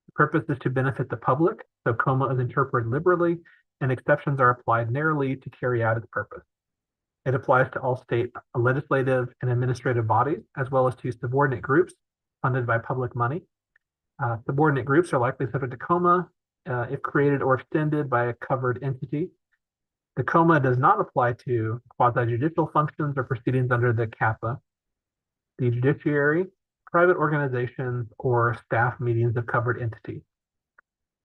The purpose is to benefit the public, so COMA is interpreted liberally, and exceptions are applied narrowly to carry out its purpose. It applies to all state legislative and administrative bodies, as well as to subordinate groups funded by public money. Subordinate groups are likely subject to COMA if created or extended by a covered entity. The COMA does not apply to quasi-judicial functions or proceedings under the CAPA. The judiciary private organizations or staff meetings of covered entities.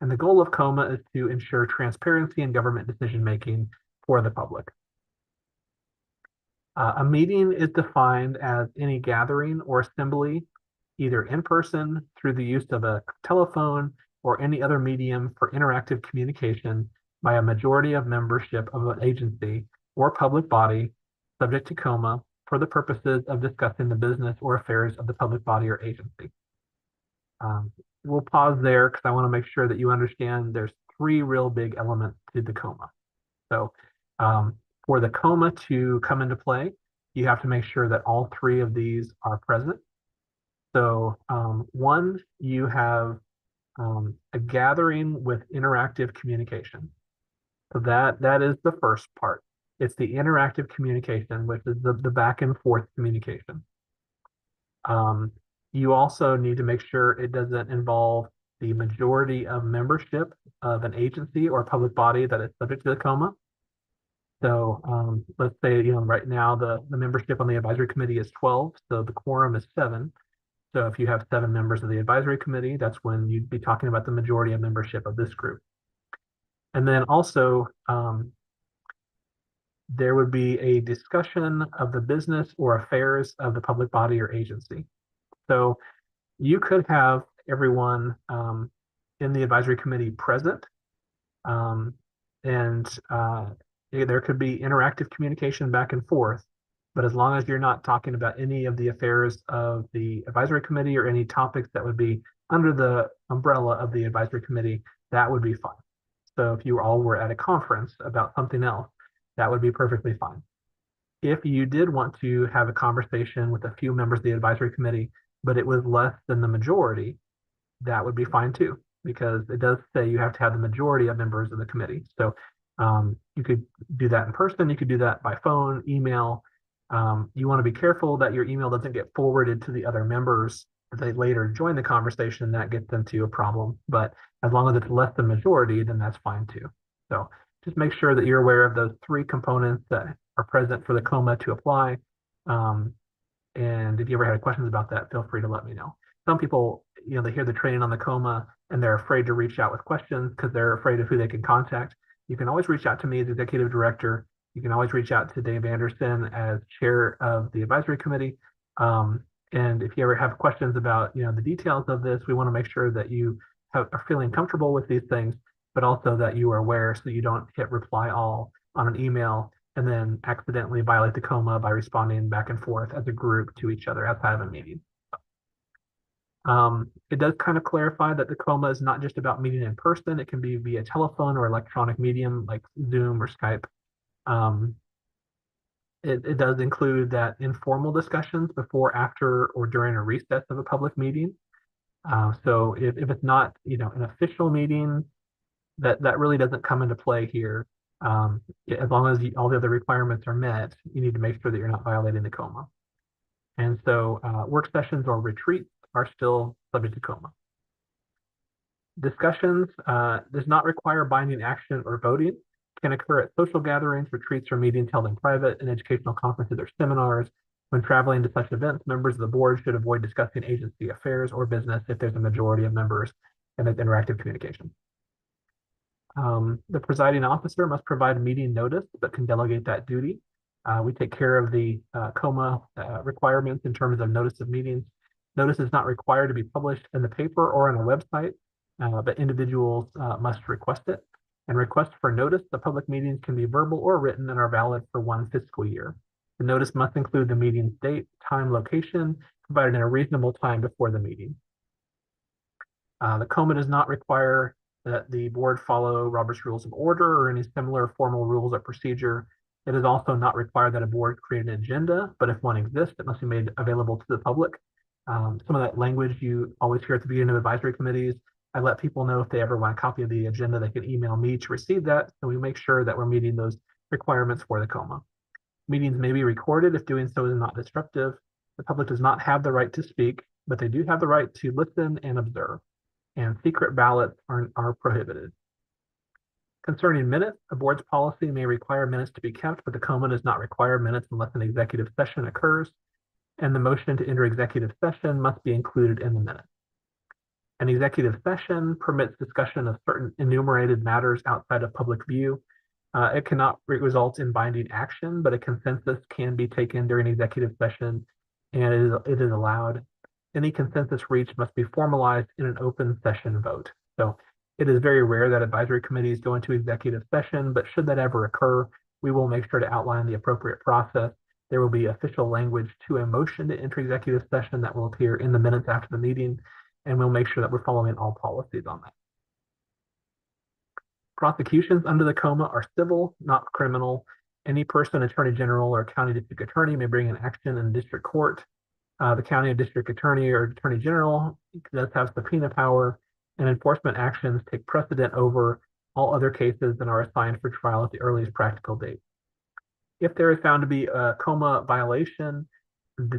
And the goal of COMA is to ensure transparency in government decision-making for the public. A meeting is defined as any gathering or assembly, either in person, through the use of a telephone, or any other medium for interactive communication by a majority of membership of an agency or public body subject to COMA for the purposes of discussing the business or affairs of the public body or agency. We'll pause there because I want to make sure that you understand there's three real big elements to the COMA. So for the COMA to come into play, you have to make sure that all three of these are present. So one, you have a gathering with interactive communication. So that is the first part. It's the interactive communication, which is the back and forth communication. You also need to make sure it doesn't involve the majority of membership of an agency or public body that is subject to the COMA. So let's say, right now the membership on the advisory committee is 12, so the quorum is 7. So if you have 7 members of the advisory committee, that's when you'd be talking about the majority of membership of this group. And then also, there would be a discussion of the business or affairs of the public body or agency. So you could have everyone in the advisory committee present, and there could be interactive communication back and forth, but as long as you're not talking about any of the affairs of the advisory committee or any topics that would be under the umbrella of the advisory committee, that would be fine. So if you all were at a conference about something else, that would be perfectly fine. If you did want to have a conversation with a few members of the advisory committee, but it was less than the majority, that would be fine too, because it does say you have to have the majority of members of the committee. So you could do that in person, you could do that by phone, email. You want to be careful that your email doesn't get forwarded to the other members. If they later join the conversation, that gets into a problem. But as long as it's less than majority, then that's fine too. So just make sure that you're aware of those 3 components that are present for the COMA to apply. And if you ever had questions about that, feel free to let me know. Some people, they hear the training on the COMA and they're afraid to reach out with questions because they're afraid of who they can contact. You can always reach out to me as executive director. You can always reach out to Dave Anderson as chair of the advisory committee. And if you ever have questions about, the details of this, we want to make sure that you are feeling comfortable with these things, but also that you are aware so you don't hit reply all on an email and then accidentally violate the COMA by responding back and forth as a group to each other outside of a meeting. It does kind of clarify that the COMA is not just about meeting in person. It can be via telephone or electronic medium like Zoom or Skype. It does include that informal discussions before, after, or during a recess of a public meeting. So if it's not, an official meeting, that really doesn't come into play here. As long as all the other requirements are met, you need to make sure that you're not violating the COMA. And so work sessions or retreats are still subject to COMA. Discussions does not require binding action or voting, can occur at social gatherings, retreats, or meetings held in private, and educational conferences or seminars. When traveling to such events, members of the board should avoid discussing agency affairs or business if there's a majority of members and there's interactive communication. The presiding officer must provide meeting notice, but can delegate that duty. We take care of the COMA requirements in terms of notice of meetings. Notice is not required to be published in the paper or on a website, but individuals must request it. And requests for notice of public meetings can be verbal or written and are valid for 1 fiscal year. The notice must include the meeting's date, time, location, provided in a reasonable time before the meeting. The COMA does not require that the board follow Robert's Rules of Order or any similar formal rules of procedure. It is also not required that a board create an agenda, but if one exists, it must be made available to the public. Some of that language you always hear at the beginning of advisory committees. I let people know if they ever want a copy of the agenda, they can email me to receive that. So we make sure that we're meeting those requirements for the COMA. Meetings may be recorded if doing so is not disruptive. The public does not have the right to speak, but they do have the right to listen and observe. And secret ballots are prohibited. Concerning minutes, a board's policy may require minutes to be kept, but the COMA does not require minutes unless an executive session occurs. and the motion to enter executive session must be included in the minutes. An executive session permits discussion of certain enumerated matters outside of public view. It cannot result in binding action, but a consensus can be taken during executive session, and it is allowed. Any consensus reached must be formalized in an open session vote. So it is very rare that advisory committees go into executive session, but should that ever occur, we will make sure to outline the appropriate process. There will be official language to a motion to enter executive session that will appear in the minutes after the meeting, and we'll make sure that we're following all policies on that. Prosecutions under the COMA are civil, not criminal. Any person, attorney general, or county district attorney may bring an action in district court. The county or district attorney or attorney general does have subpoena power, and enforcement actions take precedent over all other cases and are assigned for trial at the earliest practical date. If there is found to be a COMA violation,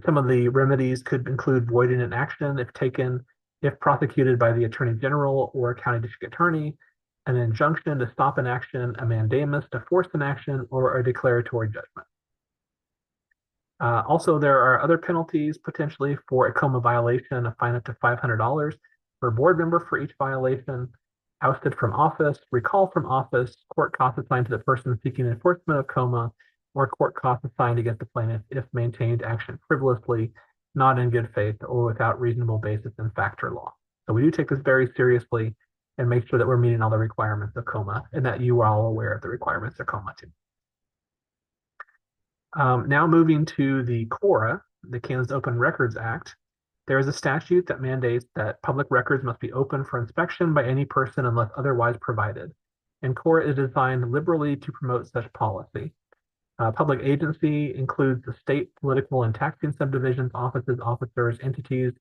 some of the remedies could include voiding an action if prosecuted by the attorney general or county district attorney, an injunction to stop an action, a mandamus to force an action, or a declaratory judgment. Also, there are other penalties potentially for a COMA violation, a fine up to $500 per board member for each violation, ousted from office, recall from office, court costs assigned to the person seeking enforcement of COMA, or court costs assigned against the plaintiff if maintained action frivolously, not in good faith, or without reasonable basis in fact or law. So we do take this very seriously and make sure that we're meeting all the requirements of COMA and that you are all aware of the requirements of COMA too. Now moving to the KORA, the Kansas Open Records Act, there is a statute that mandates that public records must be open for inspection by any person unless otherwise provided. And KORA is designed liberally to promote such policy. Public agency includes the state, political, and taxing subdivisions, offices, officers, entities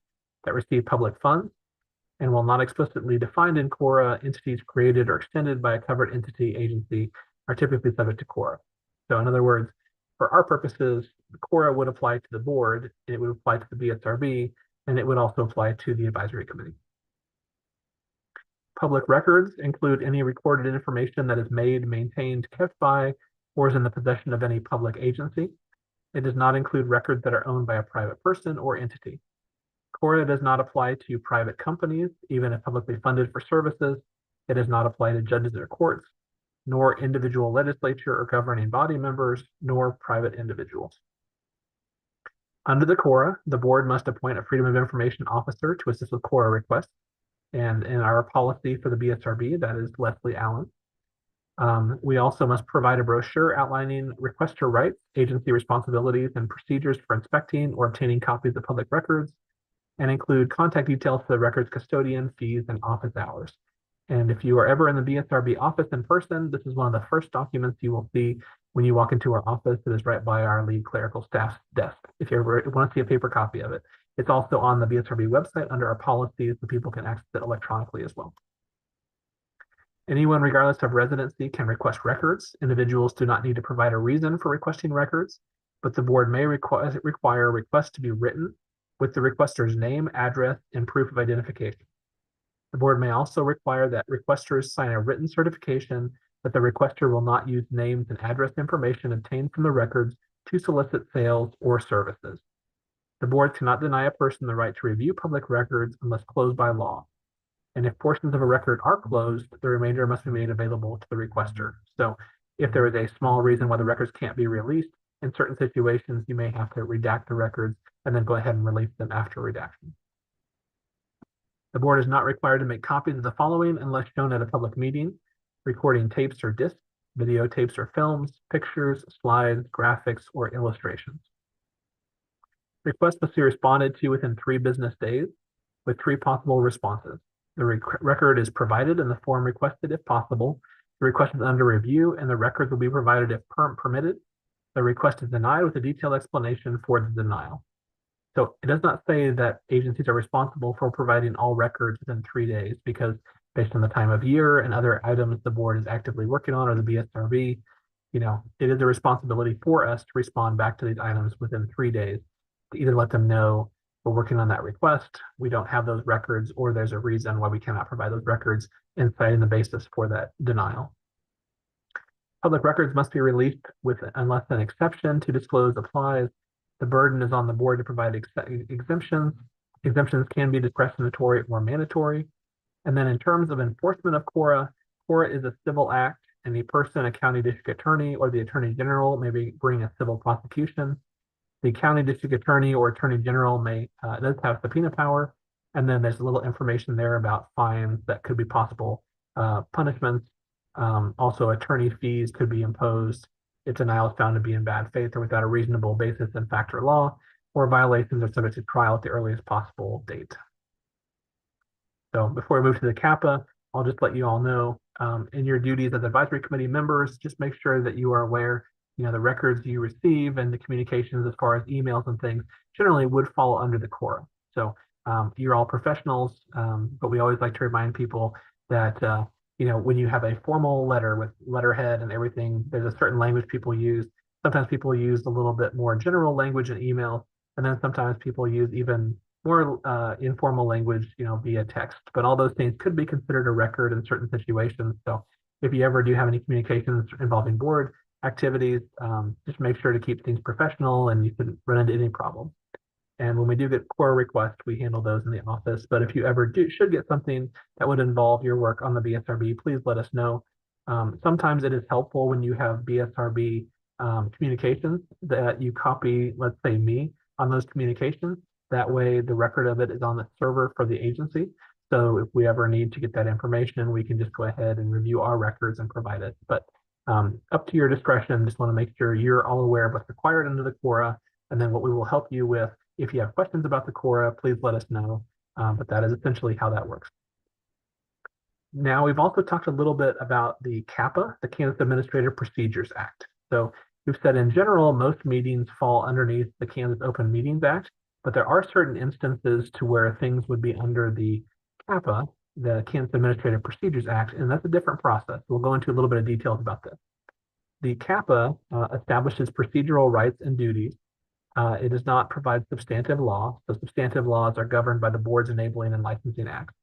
that receive public funds. And while not explicitly defined in KORA, entities created or extended by a covered entity agency are typically subject to KORA. So in other words, for our purposes, KORA would apply to the board, it would apply to the BSRB, and it would also apply to the advisory committee. Public records include any recorded information that is made, maintained, kept by, or is in the possession of any public agency. It does not include records that are owned by a private person or entity. KORA does not apply to private companies, even if publicly funded for services. It does not apply to judges or courts, nor individual legislature or governing body members, nor private individuals. Under the KORA, the board must appoint a Freedom of Information officer to assist with KORA requests. And in our policy for the BSRB, that is Leslie Allen. We also must provide a brochure outlining requester rights, agency responsibilities, and procedures for inspecting or obtaining copies of public records, and include contact details for the records custodian, fees, and office hours. And if you are ever in the BSRB office in person, this is one of the first documents you will see when you walk into our office. It is right by our lead clerical staff's desk. If you ever want to see a paper copy of it, it's also on the BSRB website under our policies, so people can access it electronically as well. Anyone, regardless of residency, can request records. Individuals do not need to provide a reason for requesting records, but the board may require requests to be written with the requester's name, address, and proof of identification. The board may also require that requesters sign a written certification that the requester will not use names and address information obtained from the records to solicit sales or services. The board cannot deny a person the right to review public records unless closed by law. And if portions of a record are closed, the remainder must be made available to the requester. So if there is a small reason why the records can't be released, in certain situations, you may have to redact the records and then go ahead and release them after redaction. The board is not required to make copies of the following unless shown at a public meeting: recording tapes or discs, videotapes or films, pictures, slides, graphics, or illustrations. Requests must be responded to within 3 business days with 3 possible responses. The record is provided in the form requested if possible. The request is under review and the records will be provided if permitted. The request is denied with a detailed explanation for the denial. So it does not say that agencies are responsible for providing all records within 3 days, because based on the time of year and other items the board is actively working on, or the BSRB, it is a responsibility for us to respond back to these items within 3 days to either let them know we're working on that request, we don't have those records, or there's a reason why we cannot provide those records, and citing the basis for that denial. Public records must be released unless an exception to disclose applies. The burden is on the board to provide exemptions. Exemptions can be discretionary or mandatory. And then in terms of enforcement of KORA, KORA is a civil act, and a person, a county district attorney, or the attorney general may bring a civil prosecution. The county district attorney or attorney general does have subpoena power. And then there's a little information there about fines that could be possible punishments. Also, attorney fees could be imposed if denial is found to be in bad faith or without a reasonable basis in fact or law, or violations are subject to trial at the earliest possible date. So before we move to the CAPA, I'll just let you all know, in your duties as advisory committee members, just make sure that you are aware, the records you receive and the communications as far as emails and things generally would fall under the KORA. So you're all professionals, but we always like to remind people that when you have a formal letter with letterhead and everything, there's a certain language people use. Sometimes people use a little bit more general language in email, and then sometimes people use even more informal language, via text. But all those things could be considered a record in certain situations. So if you ever do have any communications involving board activities, just make sure to keep things professional, and you shouldn't run into any problem. And when we do get KORA requests, we handle those in the office. But if you ever should get something that would involve your work on the BSRB, please let us know. Sometimes it is helpful when you have BSRB communications that you copy, let's say, me on those communications. That way the record of it is on the server for the agency. So if we ever need to get that information, we can just go ahead and review our records and provide it. But up to your discretion, just want to make sure you're all aware of what's required under the KORA, and then what we will help you with. If you have questions about the KORA, please let us know. But that is essentially how that works. Now, we've also talked a little bit about the CAPA, the Kansas Administrative Procedures Act. So we've said in general, most meetings fall underneath the Kansas Open Meetings Act, but there are certain instances to where things would be under the CAPA, the Kansas Administrative Procedures Act, and that's a different process. We'll go into a little bit of details about this. The CAPA establishes procedural rights and duties. It does not provide substantive law. So substantive laws are governed by the board's enabling and licensing acts.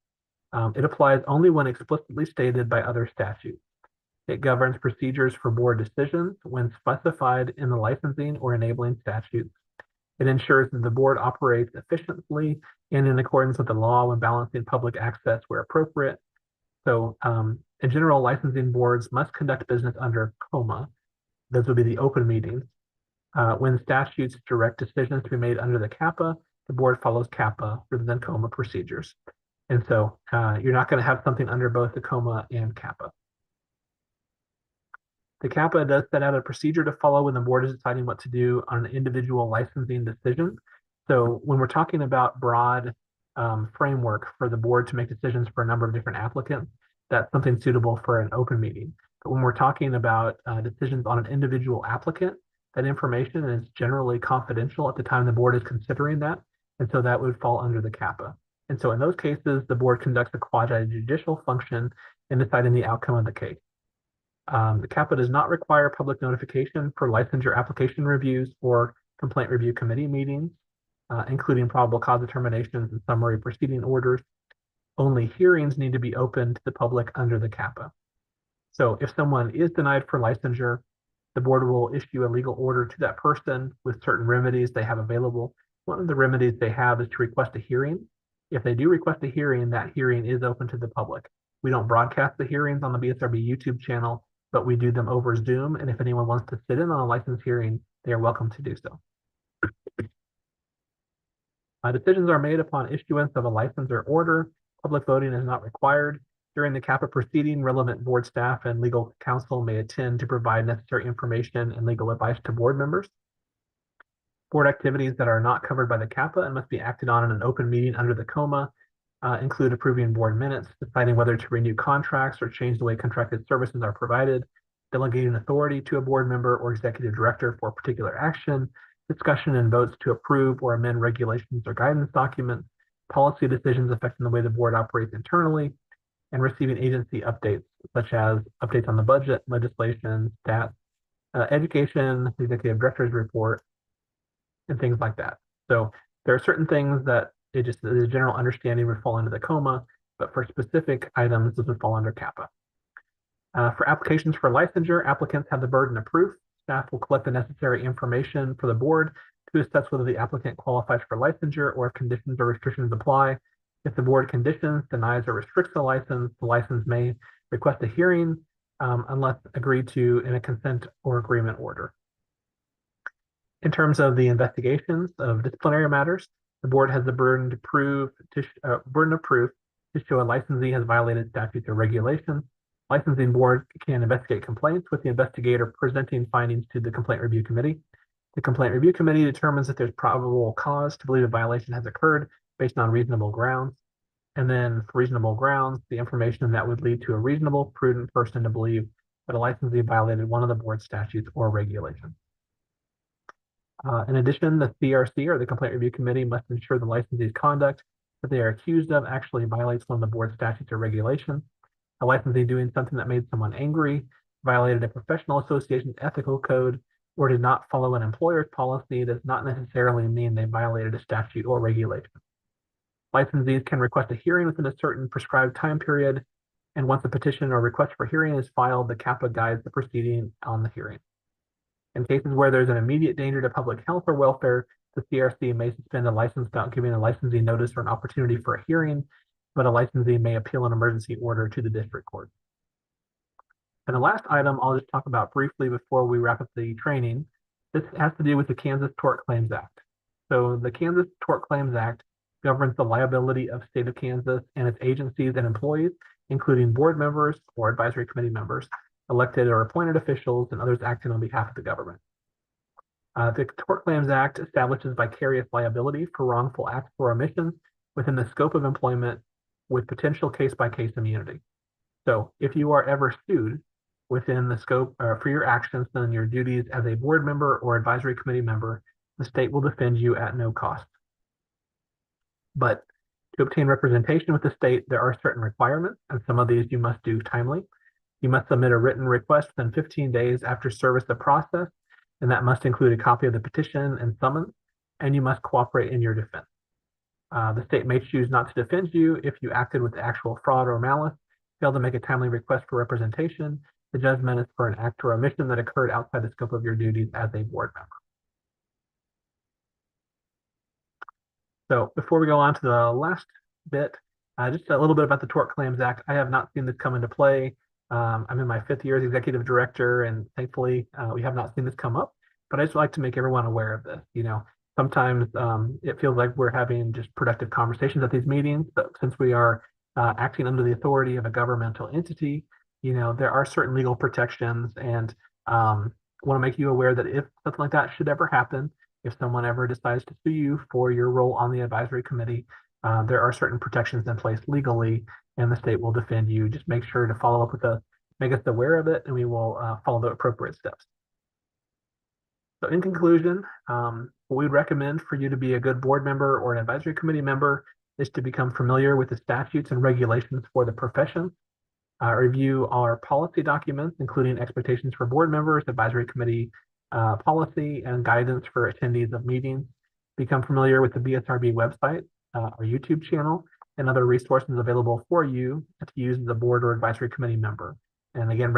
It applies only when explicitly stated by other statutes. It governs procedures for board decisions when specified in the licensing or enabling statutes. It ensures that the board operates efficiently and in accordance with the law when balancing public access where appropriate. So in general, licensing boards must conduct business under COMA. Those would be the open meetings. When statutes direct decisions to be made under the CAPA, the board follows CAPA rather than COMA procedures. And so you're not going to have something under both the COMA and CAPA. The CAPA does set out a procedure to follow when the board is deciding what to do on an individual licensing decision. So when we're talking about broad framework for the board to make decisions for a number of different applicants, that's something suitable for an open meeting. But when we're talking about decisions on an individual applicant, that information is generally confidential at the time the board is considering that. And so that would fall under the CAPA. And so in those cases, the board conducts a quasi-judicial function in deciding the outcome of the case. The CAPA does not require public notification for licensure application reviews or complaint review committee meetings, including probable cause determinations and summary proceeding orders. Only hearings need to be open to the public under the CAPA. So if someone is denied for licensure, the board will issue a legal order to that person with certain remedies they have available. One of the remedies they have is to request a hearing. If they do request a hearing, that hearing is open to the public. We don't broadcast the hearings on the BSRB YouTube channel, but we do them over Zoom. And if anyone wants to sit in on a license hearing, they are welcome to do so. Decisions are made upon issuance of a license or order. Public voting is not required. During the CAPA proceeding, relevant board staff and legal counsel may attend to provide necessary information and legal advice to board members. Board activities that are not covered by the CAPA and must be acted on in an open meeting under the COMA include approving board minutes, deciding whether to renew contracts or change the way contracted services are provided, delegating authority to a board member or executive director for a particular action, discussion and votes to approve or amend regulations or guidance documents, policy decisions affecting the way the board operates internally, and receiving agency updates, such as updates on the budget, legislation, stats, education, the executive director's report, and things like that. So there are certain things that it just the general understanding would fall into the COMA, but for specific items, this would fall under CAPA. For applications for licensure, applicants have the burden of proof. Staff will collect the necessary information for the board to assess whether the applicant qualifies for licensure or if conditions or restrictions apply. If the board conditions, denies, or restricts the license may request a hearing unless agreed to in a consent or agreement order. In terms of the investigations of disciplinary matters, the board has the burden of proof to show a licensee has violated statutes or regulations. Licensing board can investigate complaints with the investigator presenting findings to the complaint review committee. The complaint review committee determines if there's probable cause to believe a violation has occurred based on reasonable grounds. And then for reasonable grounds, the information that would lead to a reasonable, prudent person to believe that a licensee violated one of the board statutes or regulations. In addition, the CRC or the complaint review committee must ensure the licensee's conduct that they are accused of actually violates one of the board statutes or regulations. A licensee doing something that made someone angry, violated a professional association's ethical code, or did not follow an employer's policy does not necessarily mean they violated a statute or regulation. Licensees can request a hearing within a certain prescribed time period, and once a petition or request for hearing is filed, the CAPA guides the proceeding on the hearing. In cases where there's an immediate danger to public health or welfare, the CRC may suspend a license without giving a licensee notice or an opportunity for a hearing, but a licensee may appeal an emergency order to the district court. And the last item I'll just talk about briefly before we wrap up the training. This has to do with the Kansas Tort Claims Act. So the Kansas Tort Claims Act governs the liability of state of Kansas and its agencies and employees, including board members or advisory committee members, elected or appointed officials, and others acting on behalf of the government. The Tort Claims Act establishes vicarious liability for wrongful acts or omissions within the scope of employment with potential case-by-case immunity. So if you are ever sued within the scope for your actions and your duties as a board member or advisory committee member, the state will defend you at no cost. But to obtain representation with the state, there are certain requirements, and some of these you must do timely. You must submit a written request within 15 days after service of process, and that must include a copy of the petition and summons, and you must cooperate in your defense. The state may choose not to defend you if you acted with actual fraud or malice, failed to make a timely request for representation. The judgment is for an act or omission that occurred outside the scope of your duties as a board member. So before we go on to the last bit, just a little bit about the Tort Claims Act. I have not seen this come into play. I'm in my 5th year as executive director, and thankfully we have not seen this come up, but I just like to make everyone aware of this. You know, sometimes it feels like we're having just productive conversations at these meetings, but since we are acting under the authority of a governmental entity, you know, there are certain legal protections, and want to make you aware that if something like that should ever happen, if someone ever decides to sue you for your role on the advisory committee, there are certain protections in place legally, and the state will defend you. Just make sure to follow up with us, make us aware of it, and we will follow the appropriate steps. So in conclusion, what we'd recommend for you to be a good board member or an advisory committee member is to become familiar with the statutes and regulations for the profession, review our policy documents, including expectations for board members, advisory committee policy, and guidance for attendees of meetings. Become familiar with the BSRB website, our YouTube channel, and other resources available for you to use as a board or advisory committee member. And again,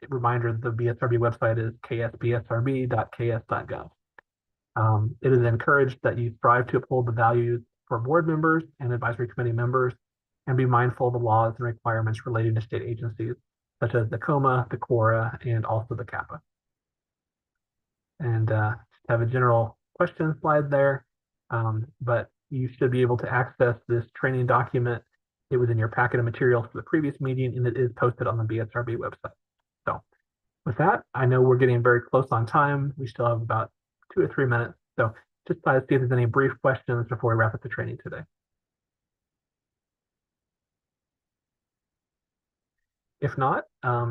reminder, the BSRB website is ksbsrb.ks.gov. It is encouraged that you strive to uphold the values for board members and advisory committee members, and be mindful of the laws and requirements relating to state agencies, such as the COMA, the CORA, and also the CAPA. And have a general question slide there, but you should be able to access this training document. It was in your packet of materials for the previous meeting, and it is posted on the BSRB website. So with that, I know we're getting very close on time. We still have about 2 or 3 minutes. So just try to see if there's any brief questions before we wrap up the training today. If not,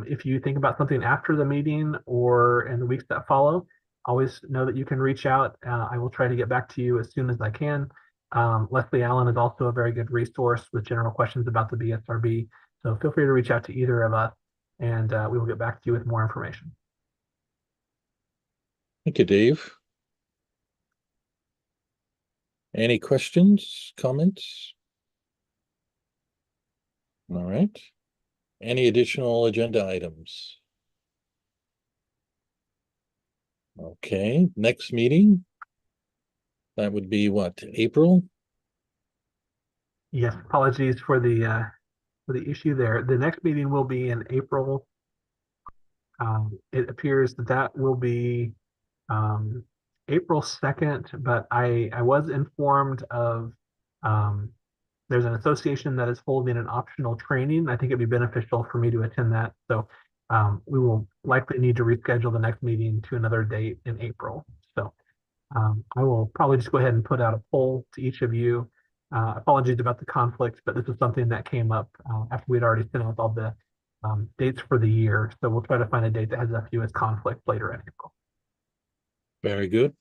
if you think about something after the meeting or in the weeks that follow, always know that you can reach out. I will try to get back to you as soon as I can. Leslie Allen is also a very good resource with general questions about the BSRB. So feel free to reach out to either of us, and we will get back to you with more information. Thank you, Dave. Any questions, comments? All right. Any additional agenda items? Okay, next meeting, That would be what, April? Yes, apologies for the issue there. The next meeting will be in April. It appears that that will be April 2nd, but I was informed of there's an association that is holding an optional training. I think it'd be beneficial for me to attend that. So we will likely need to reschedule the next meeting to another date in April. So I will probably just go ahead and put out a poll to each of you. Apologies about the conflict, but this is something that came up after we'd already sent out all the dates for the year. So we'll try to find a date that has a fewest conflict later in April. Very good.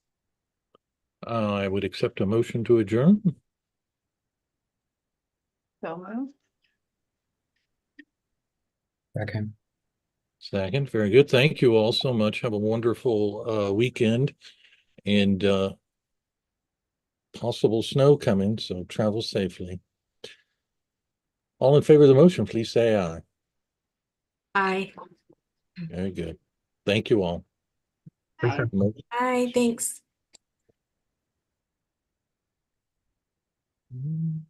I would accept a motion to adjourn. So moved. Second. Second, very good. Thank you all so much. Have a wonderful weekend and possible snow coming, so travel safely. All in favor of the motion, please say aye. Aye. Very good. Thank you all. Thanks, Aye. everyone. Aye, thanks. Mm.